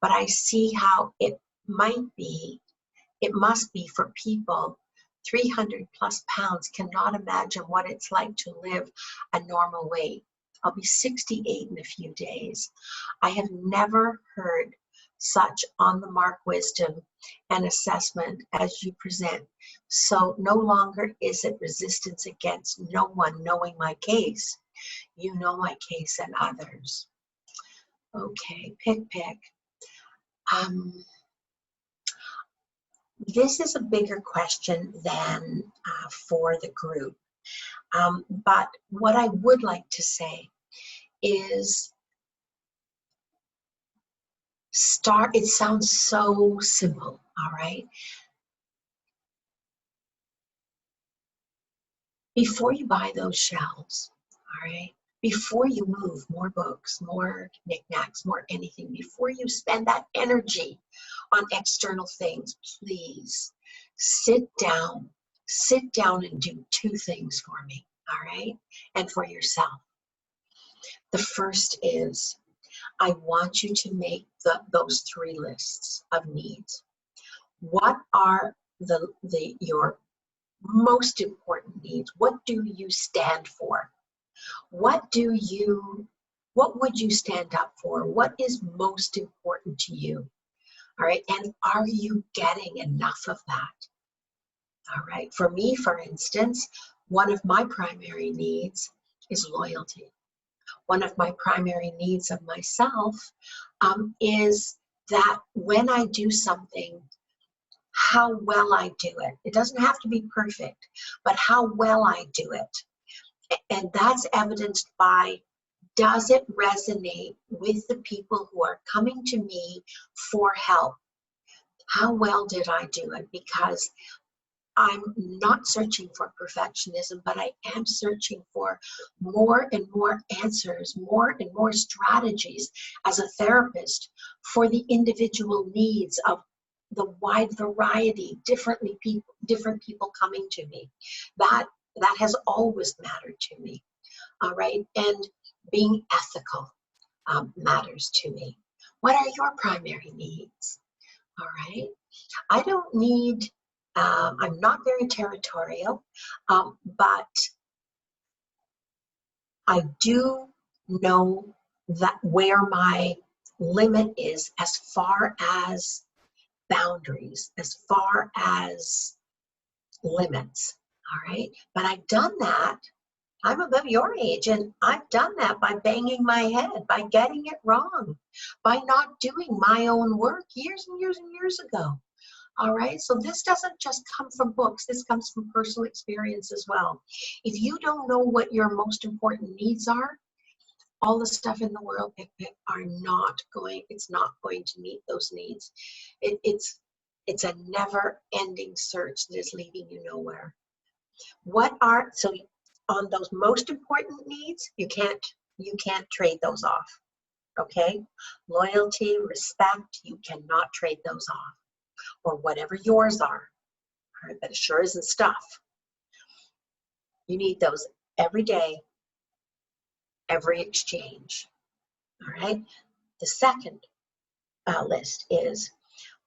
but I see how it must be for people 300 plus pounds cannot imagine what it's like to live a normal weight. I'll be 68 in a few days. I have never heard such on-the-mark wisdom and assessment as you present. So no longer is it resistance against no one knowing my case. You know my case and others. Okay, pick. This is a bigger question than for the group. But what I would like to say is it sounds so simple, all right? Before you buy those shelves, all right? Before you move more books, more knickknacks, more anything, before you spend that energy on external things, please sit down and do 2 things for me, all right? And for yourself. The first is, I want you to make those 3 lists of needs. What are your most important needs? What do you stand for? What would you stand up for? What is most important to you? All right, and are you getting enough of that? All right, for me, for instance, one of my primary needs is loyalty. One of my primary needs of myself is that when I do something, how well I do it. It doesn't have to be perfect, but how well I do it. And that's evidenced by, does it resonate with the people who are coming to me for help? How well did I do it? Because I'm not searching for perfectionism, but I am searching for more and more answers, more and more strategies as a therapist for the individual needs of the wide variety, different people coming to me. That has always mattered to me, all right? And being ethical matters to me. What are your primary needs? All right. I don't need, I'm not very territorial, but I do know that where my limit is as far as boundaries, as far as limits. All right. But I've done that. I'm above your age, and I've done that by banging my head, by getting it wrong, by not doing my own work years and years and years ago. All right, so this doesn't just come from books, this comes from personal experience as well. If you don't know what your most important needs are, all the stuff in the world are not going, it's not going to meet those needs. It's a never-ending search that is leading you nowhere. So on those most important needs, you can't trade those off. Okay? Loyalty, respect, you cannot trade those off. Or whatever yours are. All right, but it sure isn't stuff. You need those every day, every exchange. All right? The second list is,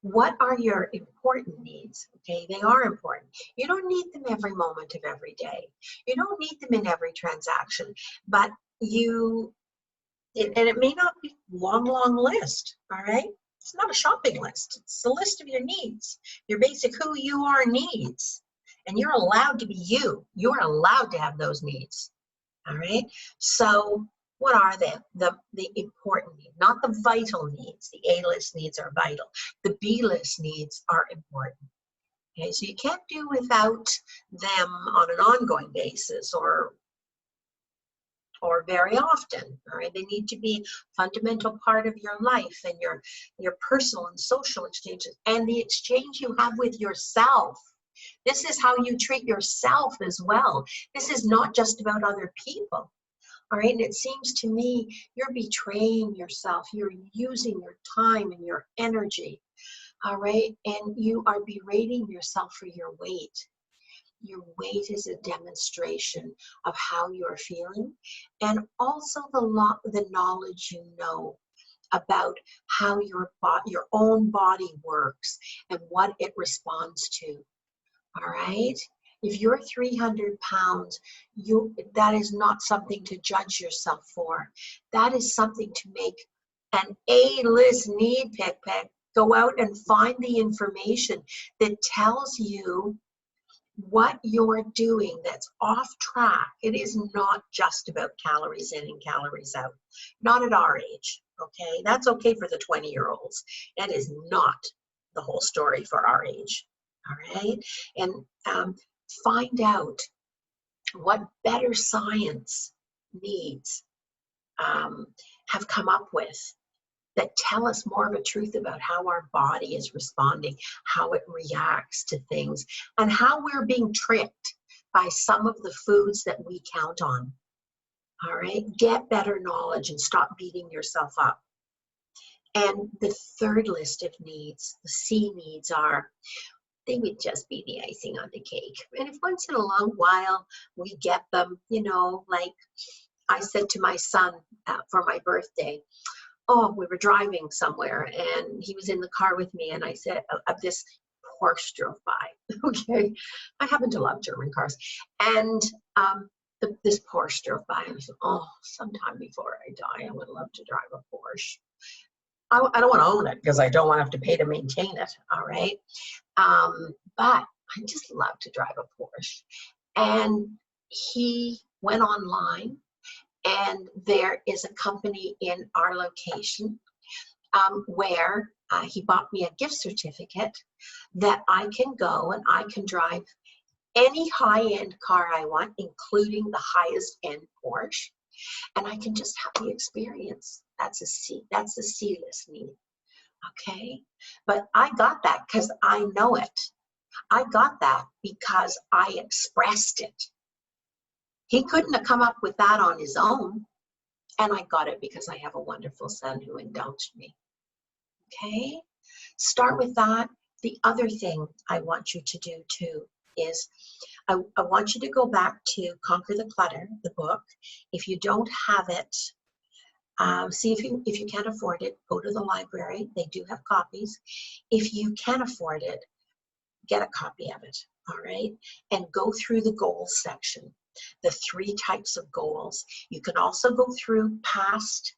what are your important needs? Okay, they are important. You don't need them every moment of every day. You don't need them in every transaction, but and it may not be long list, all right? It's not a shopping list. It's a list of your needs, your basic who you are needs. And you're allowed to be you. You're allowed to have those needs, all right? So what are they? The important needs, not the vital needs. The A-list needs are vital. The B-list needs are important. Okay, so you can't do without them on an ongoing basis or very often, all right? They need to be a fundamental part of your life and your personal and social exchanges and the exchange you have with yourself. This is how you treat yourself as well. This is not just about other people. All right, and it seems to me you're betraying yourself. You're using your time and your energy, all right? And you are berating yourself for your weight. Your weight is a demonstration of how you're feeling, and also the knowledge you know about how your own body works and what it responds to, all right? If you're 300 pounds, that is not something to judge yourself for. That is something to make an A-list need pick. Go out and find the information that tells you what you're doing that's off track. It is not just about calories in and calories out. Not at our age, okay? That's okay for the 20-year-olds. It is not the whole story for our age, all right? And find out what better science needs have come up with that tell us more of a truth about how our body is responding, how it reacts to things, and how we're being tricked by some of the foods that we count on. All right, get better knowledge and stop beating yourself up. And the third list of needs, the C needs, they would just be the icing on the cake. And if once in a long while we get them, you know, like I said to my son for my birthday, we were driving somewhere and he was in the car with me, and I said, this Porsche drove by. Okay, I happen to love German cars, and this Porsche drove by, and I said, sometime before I die, I would love to drive a Porsche. I don't want to own it because I don't want to have to pay to maintain it, all right? But I just love to drive a Porsche. And he went online, and there is a company in our location where he bought me a gift certificate that I can go and I can drive any high-end car I want, including the highest end Porsche, and I can just have the experience. That's a C-list need, okay? But I got that because I know it. I got that because I expressed it. He couldn't have come up with that on his own, and I got it because I have a wonderful son who indulged me, okay? Start with that. The other thing I want you to do too is I want you to go back to Conquer the Clutter, the book. If you don't have it, See if you can't afford it, go to the library. They do have copies. If you can afford it, get a copy of it, all right? And go through the goals section, the 3 types of goals. You can also go through past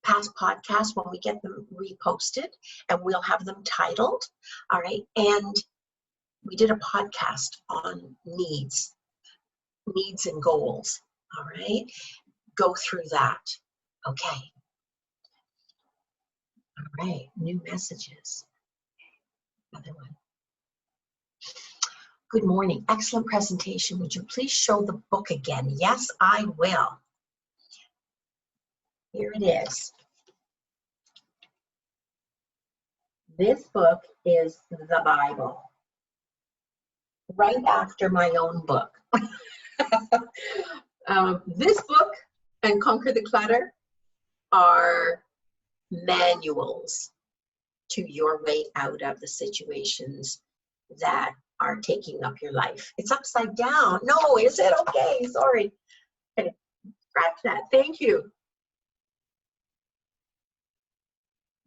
podcasts when we get them reposted, and we'll have them titled, all right? And we did a podcast on needs and goals, all right? Go through that, okay? All right, new messages. Another one. Good morning, excellent presentation. Would you please show the book again? Yes, I will. Here it is. This book is the Bible, right after my own book. This book and Conquer the Clutter are manuals to your way out of the situations that are taking up your life. It's upside down. No, is it? Okay, sorry. Okay, scratch that. Thank you.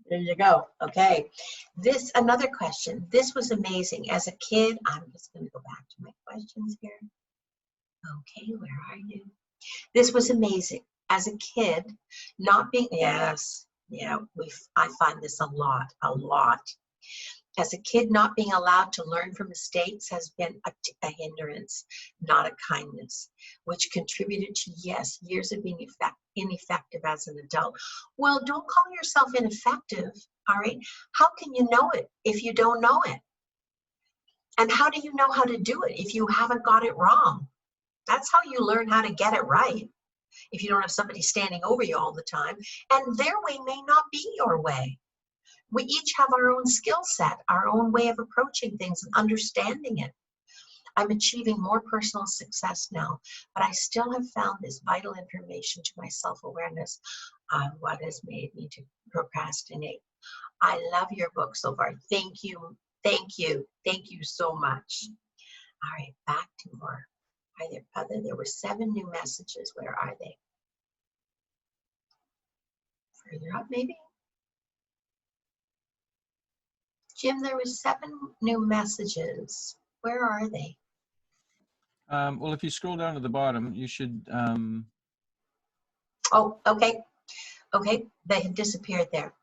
There you go. Okay. Another question. This was amazing. As a kid, I'm just going to go back to my questions here. Okay, where are you? This was amazing. As a kid, not being, yes, yeah, I find this a lot. As a kid, not being allowed to learn from mistakes has been a hindrance, not a kindness, which contributed to, yes, years of being ineffective as an adult. Well, don't call yourself ineffective, all right? How can you know it if you don't know it? And how do you know how to do it if you haven't got it wrong? That's how you learn how to get it right. If you don't have somebody standing over you all the time, and their way may not be your way. We each have our own skill set, our own way of approaching things and understanding it. I'm achieving more personal success now, but I still have found this vital information to my self-awareness on what has made me to procrastinate. I love your book so far. Thank you. Thank you. Thank you so much. All right, back to more. There were 7 new messages. Where are they? Further up, maybe? Jim, there were 7 new messages. Where are they? Well, if you scroll down to the bottom, you should. Oh, okay. Okay, they had disappeared there.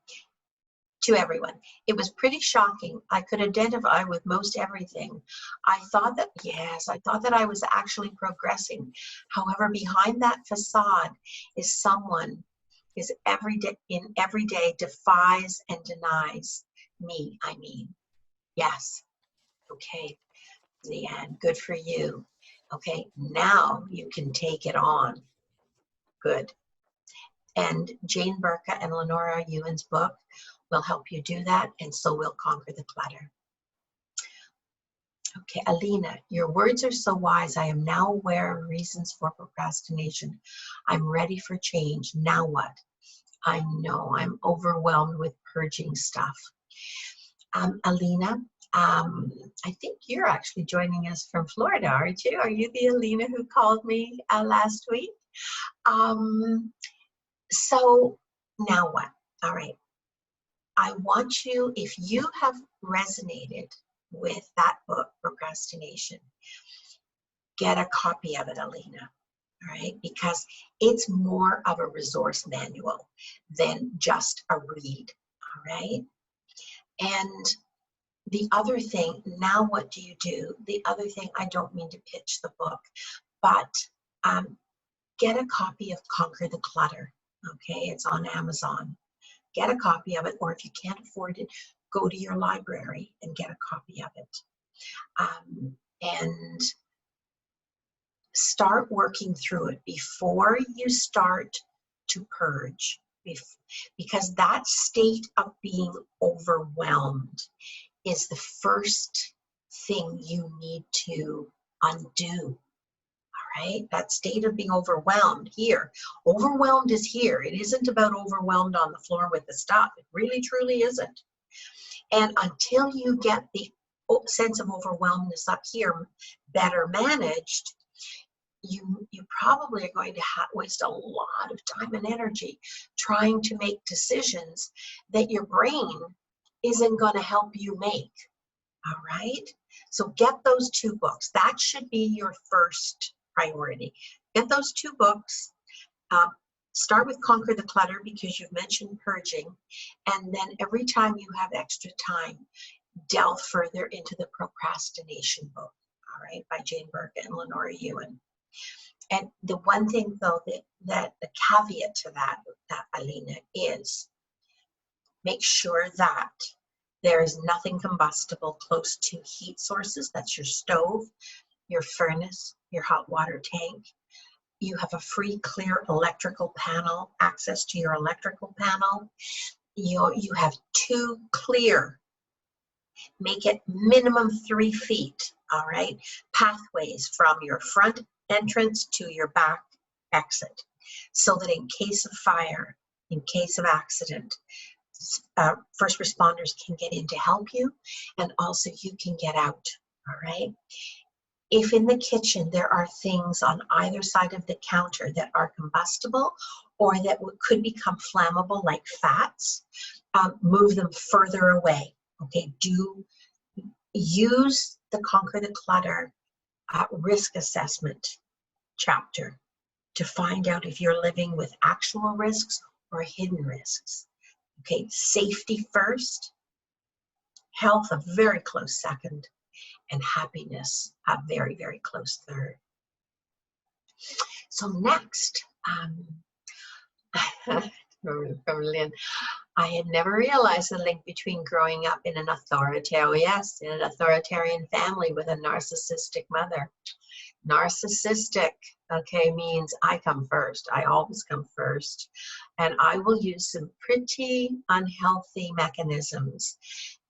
To everyone, it was pretty shocking. I could identify with most everything. I thought that I was actually progressing. However, behind that facade is someone is every day defies and denies me. I mean, yes. Okay, Leanne, good for you. Okay, now you can take it on. Good. And Jane Burka and Lenora Ewan's book will help you do that, and so will Conquer the Clutter. Okay, Alina, your words are so wise. I am now aware of reasons for procrastination. I'm ready for change. Now what? I know I'm overwhelmed with purging stuff. Alina, I think you're actually joining us from Florida, aren't you? Are you the Alina who called me last week? So now what? All right. I want you, if you have resonated with that book, Procrastination, get a copy of it, Alina, all right? Because it's more of a resource manual than just a read, all right? And the other thing, now what do you do? The other thing, I don't mean to pitch the book, but get a copy of Conquer the Clutter, okay? It's on Amazon. Get a copy of it, or if you can't afford it, go to your library and get a copy of it. And start working through it before you start to purge, because that state of being overwhelmed is the first thing you need to undo. Right? That state of being overwhelmed here. Overwhelmed is here. It isn't about overwhelmed on the floor with the stuff. It really, truly isn't. And until you get the sense of overwhelmness up here better managed, you probably are going to waste a lot of time and energy trying to make decisions that your brain isn't going to help you make. All right? So get those 2 books. That should be your first priority. Get those 2 books. Start with Conquer the Clutter, because you've mentioned purging. And then every time you have extra time, delve further into the procrastination book, all right, by Jane Burke and Lenora Ewan. And the one thing, though, that the caveat to that, Alina, is make sure that there is nothing combustible close to heat sources. That's your stove, your furnace, your hot water tank. You have a free, clear electrical panel, access to your electrical panel. You have 2 clear, make it minimum 3 feet, all right, pathways from your front entrance to your back exit, so that in case of fire, in case of accident, first responders can get in to help you, and also you can get out, all right? If in the kitchen there are things on either side of the counter that are combustible or that could become flammable, like fats, move them further away, okay? Do use the Conquer the Clutter risk assessment chapter to find out if you're living with actual risks or hidden risks. Okay, safety first, health a very close second, and happiness a very, very close third. So next, from Lynn, I had never realized the link between growing up in an authoritarian family with a narcissistic mother. Narcissistic, okay, means I come first. I always come first. And I will use some pretty unhealthy mechanisms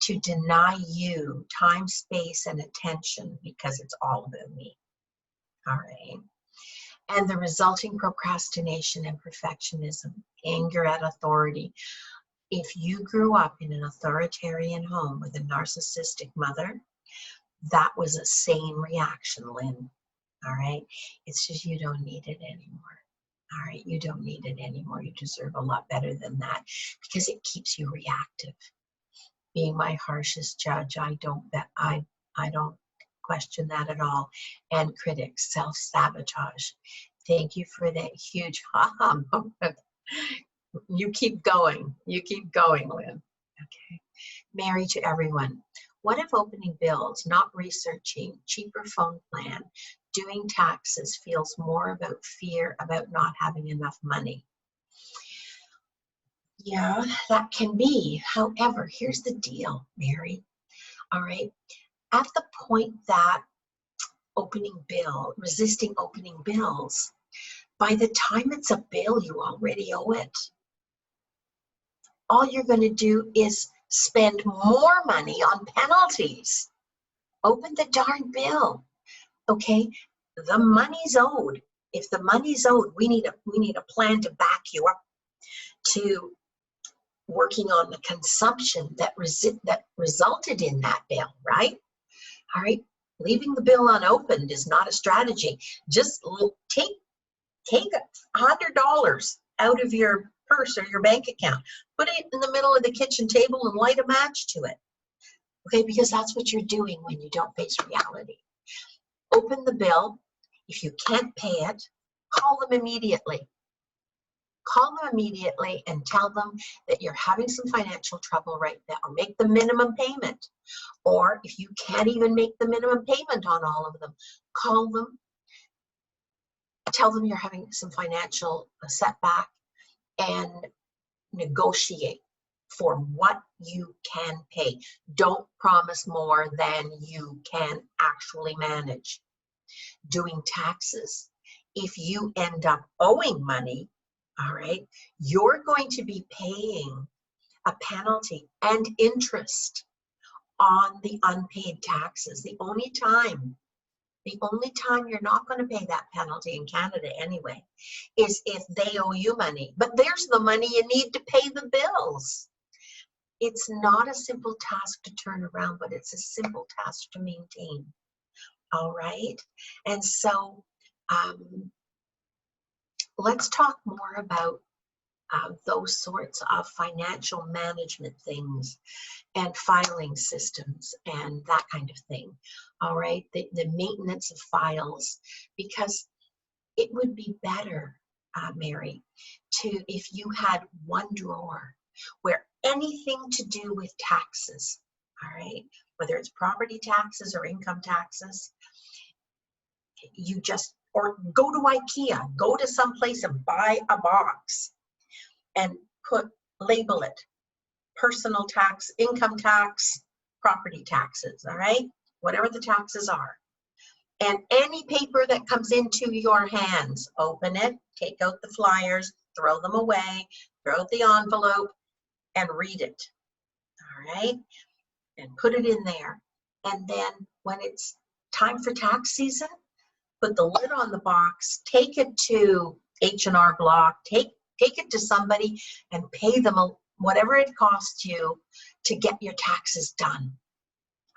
to deny you time, space, and attention, because it's all about me. All right. And the resulting procrastination and perfectionism, anger at authority. If you grew up in an authoritarian home with a narcissistic mother, that was a sane reaction, Lynn. All right. It's just you don't need it anymore. All right. You don't need it anymore. You deserve a lot better than that, because it keeps you reactive. Being my harshest judge, I don't question that at all. And critics, self-sabotage. Thank you for that huge ha-ha moment. You keep going. You keep going, Lynn. Okay. Mary to everyone. What if opening bills, not researching, cheaper phone plan, doing taxes feels more about fear about not having enough money? Yeah, that can be. However, here's the deal, Mary. All right. At the point that resisting opening bills, by the time it's a bill, you already owe it. All you're going to do is spend more money on penalties. Open the darn bill. Okay, the money's owed. If the money's owed, we need a plan to back you up to working on the consumption that resulted in that bill, right? All right, leaving the bill unopened is not a strategy. Just take $100 out of your purse or your bank account, put it in the middle of the kitchen table and light a match to it. Okay, because that's what you're doing when you don't face reality. Open the bill. If you can't pay it, call them immediately. Call them immediately and tell them that you're having some financial trouble right now. Make the minimum payment. Or if you can't even make the minimum payment on all of them, call them. Tell them you're having some financial setback and negotiate for what you can pay. Don't promise more than you can actually manage. Doing taxes. If you end up owing money, all right, you're going to be paying a penalty and interest on the unpaid taxes. The only time you're not going to pay that penalty in Canada anyway is if they owe you money. But there's the money you need to pay the bills. It's not a simple task to turn around, but it's a simple task to maintain. All right? And so Let's talk more about those sorts of financial management things and filing systems and that kind of thing. All right, the maintenance of files, because it would be better, Mary, if you had one drawer where anything to do with taxes, all right, whether it's property taxes or income taxes, you just, or go to IKEA, go to some place and buy a box and label it personal tax, income tax, property taxes, all right? Whatever the taxes are. And any paper that comes into your hands, open it, take out the flyers, throw them away, throw out the envelope, and read it, all right? And put it in there. And then when it's time for tax season, put the lid on the box, take it to H&R Block, take it to somebody and pay them whatever it costs you to get your taxes done.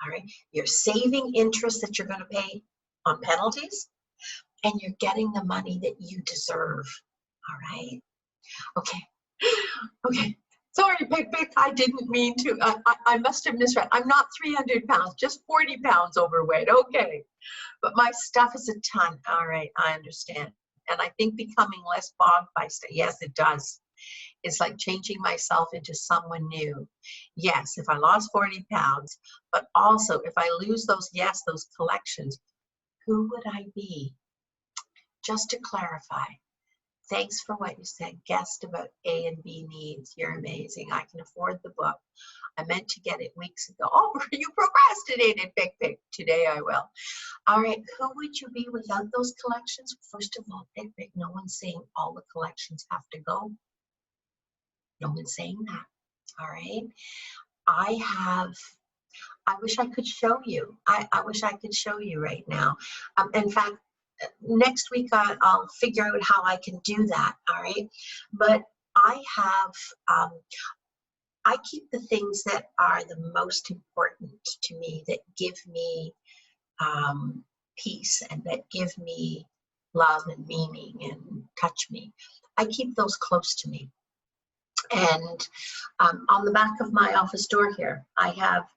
All right, you're saving interest that you're going to pay on penalties, and you're getting the money that you deserve. All right. Okay. Sorry, Pick. I didn't mean to. I must have misread. I'm not 300 pounds, just 40 pounds overweight. Okay. But my stuff is a ton. All right, I understand. And I think becoming less bogged by stuff, yes, it does. It's like changing myself into someone new. Yes, if I lost 40 pounds, but also if I lose those collections, who would I be? Just to clarify, thanks for what you said, guest about A and B needs. You're amazing. I can afford the book. I meant to get it weeks ago. Oh, you procrastinated, Pick. Today I will. All right, who would you be without those collections? First of all, Pick, no one's saying all the collections have to go. No one's saying that. All right. I wish I could show you. I wish I could show you right now. In fact, next week I'll figure out how I can do that. All right. But I keep the things that are the most important to me, that give me peace and that give me love and meaning and touch me. I keep those close to me. And on the back of my office door here, I have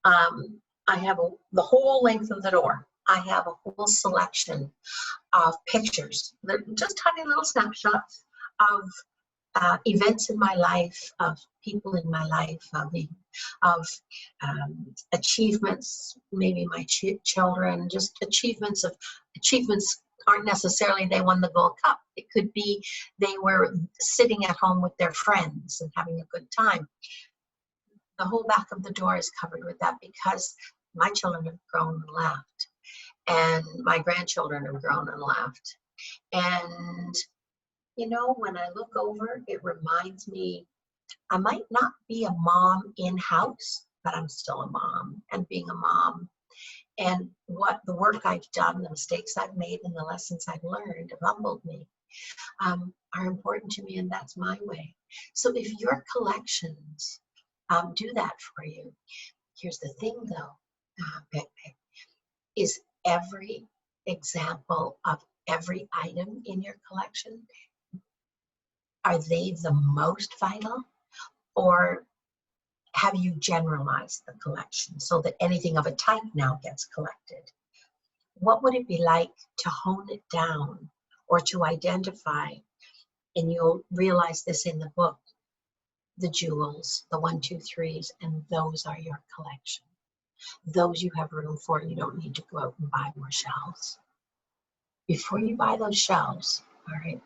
the whole length of the door. I have a whole selection of pictures. They're just tiny little snapshots of events in my life, of people in my life, of achievements, maybe my children, just achievements aren't necessarily they won the Gold Cup. It could be they were sitting at home with their friends and having a good time. The whole back of the door is covered with that because my children have grown and left, and my grandchildren have grown and left. And, you know, when I look over, it reminds me, I might not be a mom in-house, but I'm still a mom, and being a mom and what the work I've done, the mistakes I've made, and the lessons I've learned have humbled me, are important to me, and that's my way. So if your collections do that for you, here's the thing though, is every example of every item in your collection, are they the most vital, or have you generalized the collection so that anything of a type now gets collected? What would it be like to hone it down or to identify, and you'll realize this in the book, the jewels, the 1, 2, 3s, and those are your collection. Those you have room for. You don't need to go out and buy more shelves. Before you buy those shelves, all right,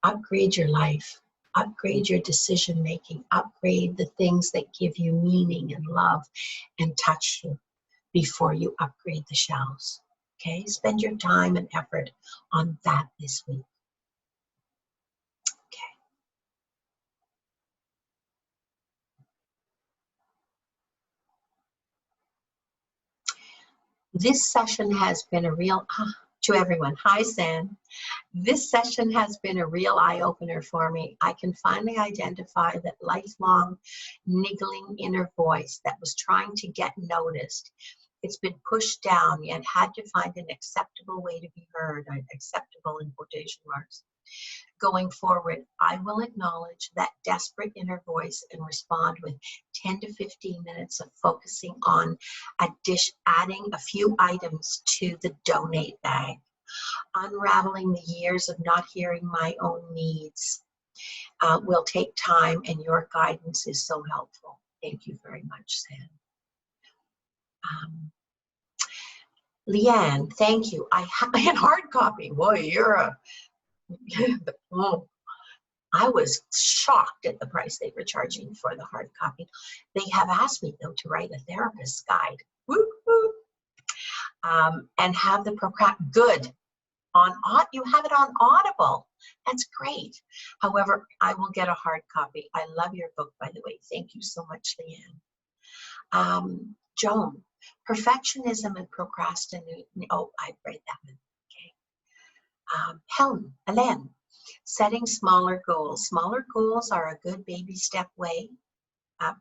upgrade your life. Upgrade your decision making, upgrade the things that give you meaning and love and touch you before you upgrade the shelves. Okay, spend your time and effort on that this week. Okay. This session has been a real, to everyone, hi Sam. This session has been a real eye-opener for me. I can finally identify that lifelong niggling inner voice that was trying to get noticed It's been pushed down, yet had to find an acceptable way to be heard, acceptable in quotation marks. Going forward, I will acknowledge that desperate inner voice and respond with 10 to 15 minutes of focusing on adding a few items to the donate bag, unraveling the years of not hearing my own needs. Will take time, and your guidance is so helpful. Thank you very much, Sam. Leanne, thank you. I had hard copy. Boy, you're a... oh, I was shocked at the price they were charging for the hard copy. They have asked me, though, to write a therapist's guide. Woo, woo. And have the good. You have it on Audible. That's great. However, I will get a hard copy. I love your book, by the way. Thank you so much, Leanne. Joan, perfectionism and procrastination. Oh, I've read that one. Okay. Helen, setting smaller goals. Smaller goals are a good baby step way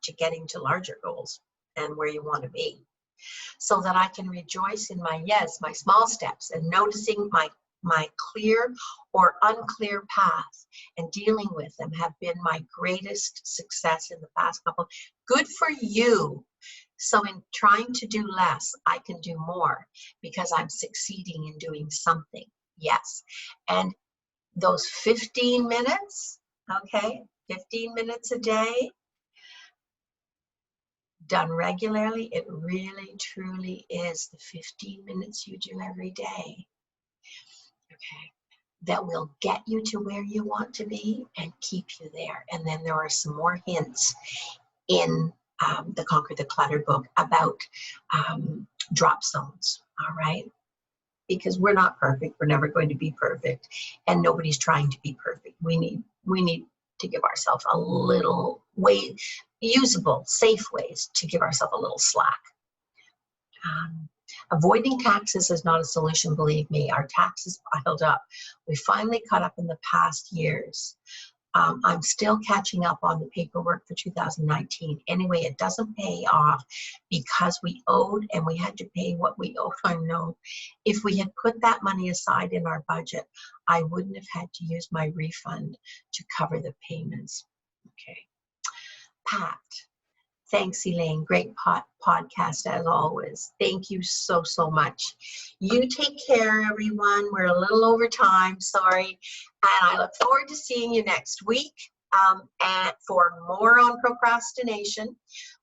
to getting to larger goals and where you want to be, so that I can rejoice in my small steps, and noticing my clear or unclear path and dealing with them have been my greatest success in the past couple. Good for you. So in trying to do less, I can do more because I'm succeeding in doing something. Yes. And those 15 minutes, okay, 15 minutes a day, done regularly, it really, truly is the 15 minutes you do every day, okay, that will get you to where you want to be and keep you there. And then there are some more hints in the Conquer the Clutter book about drop zones, all right? Because we're not perfect, we're never going to be perfect, and nobody's trying to be perfect. We need to give ourselves a little usable, safe ways to give ourselves a little slack. Avoiding taxes is not a solution, believe me. Our taxes piled up. We finally caught up in the past years. I'm still catching up on the paperwork for 2019. Anyway, it doesn't pay off because we owed, and we had to pay what we owed. I know. If we had put that money aside in our budget, I wouldn't have had to use my refund to cover the payments. Okay. Pat, thanks, Elaine. Great podcast as always. Thank you so, so much. You take care, everyone. We're a little over time, sorry. And I look forward to seeing you next week. And for more on procrastination,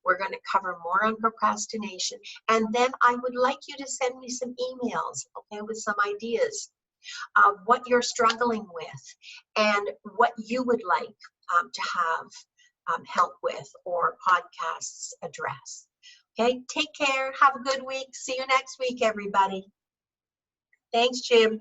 we're going to cover more on procrastination. And then I would like you to send me some emails, okay, with some ideas of what you're struggling with and what you would like to have help with or podcasts address. Okay, take care. Have a good week. See you next week, everybody. Thanks, Jim.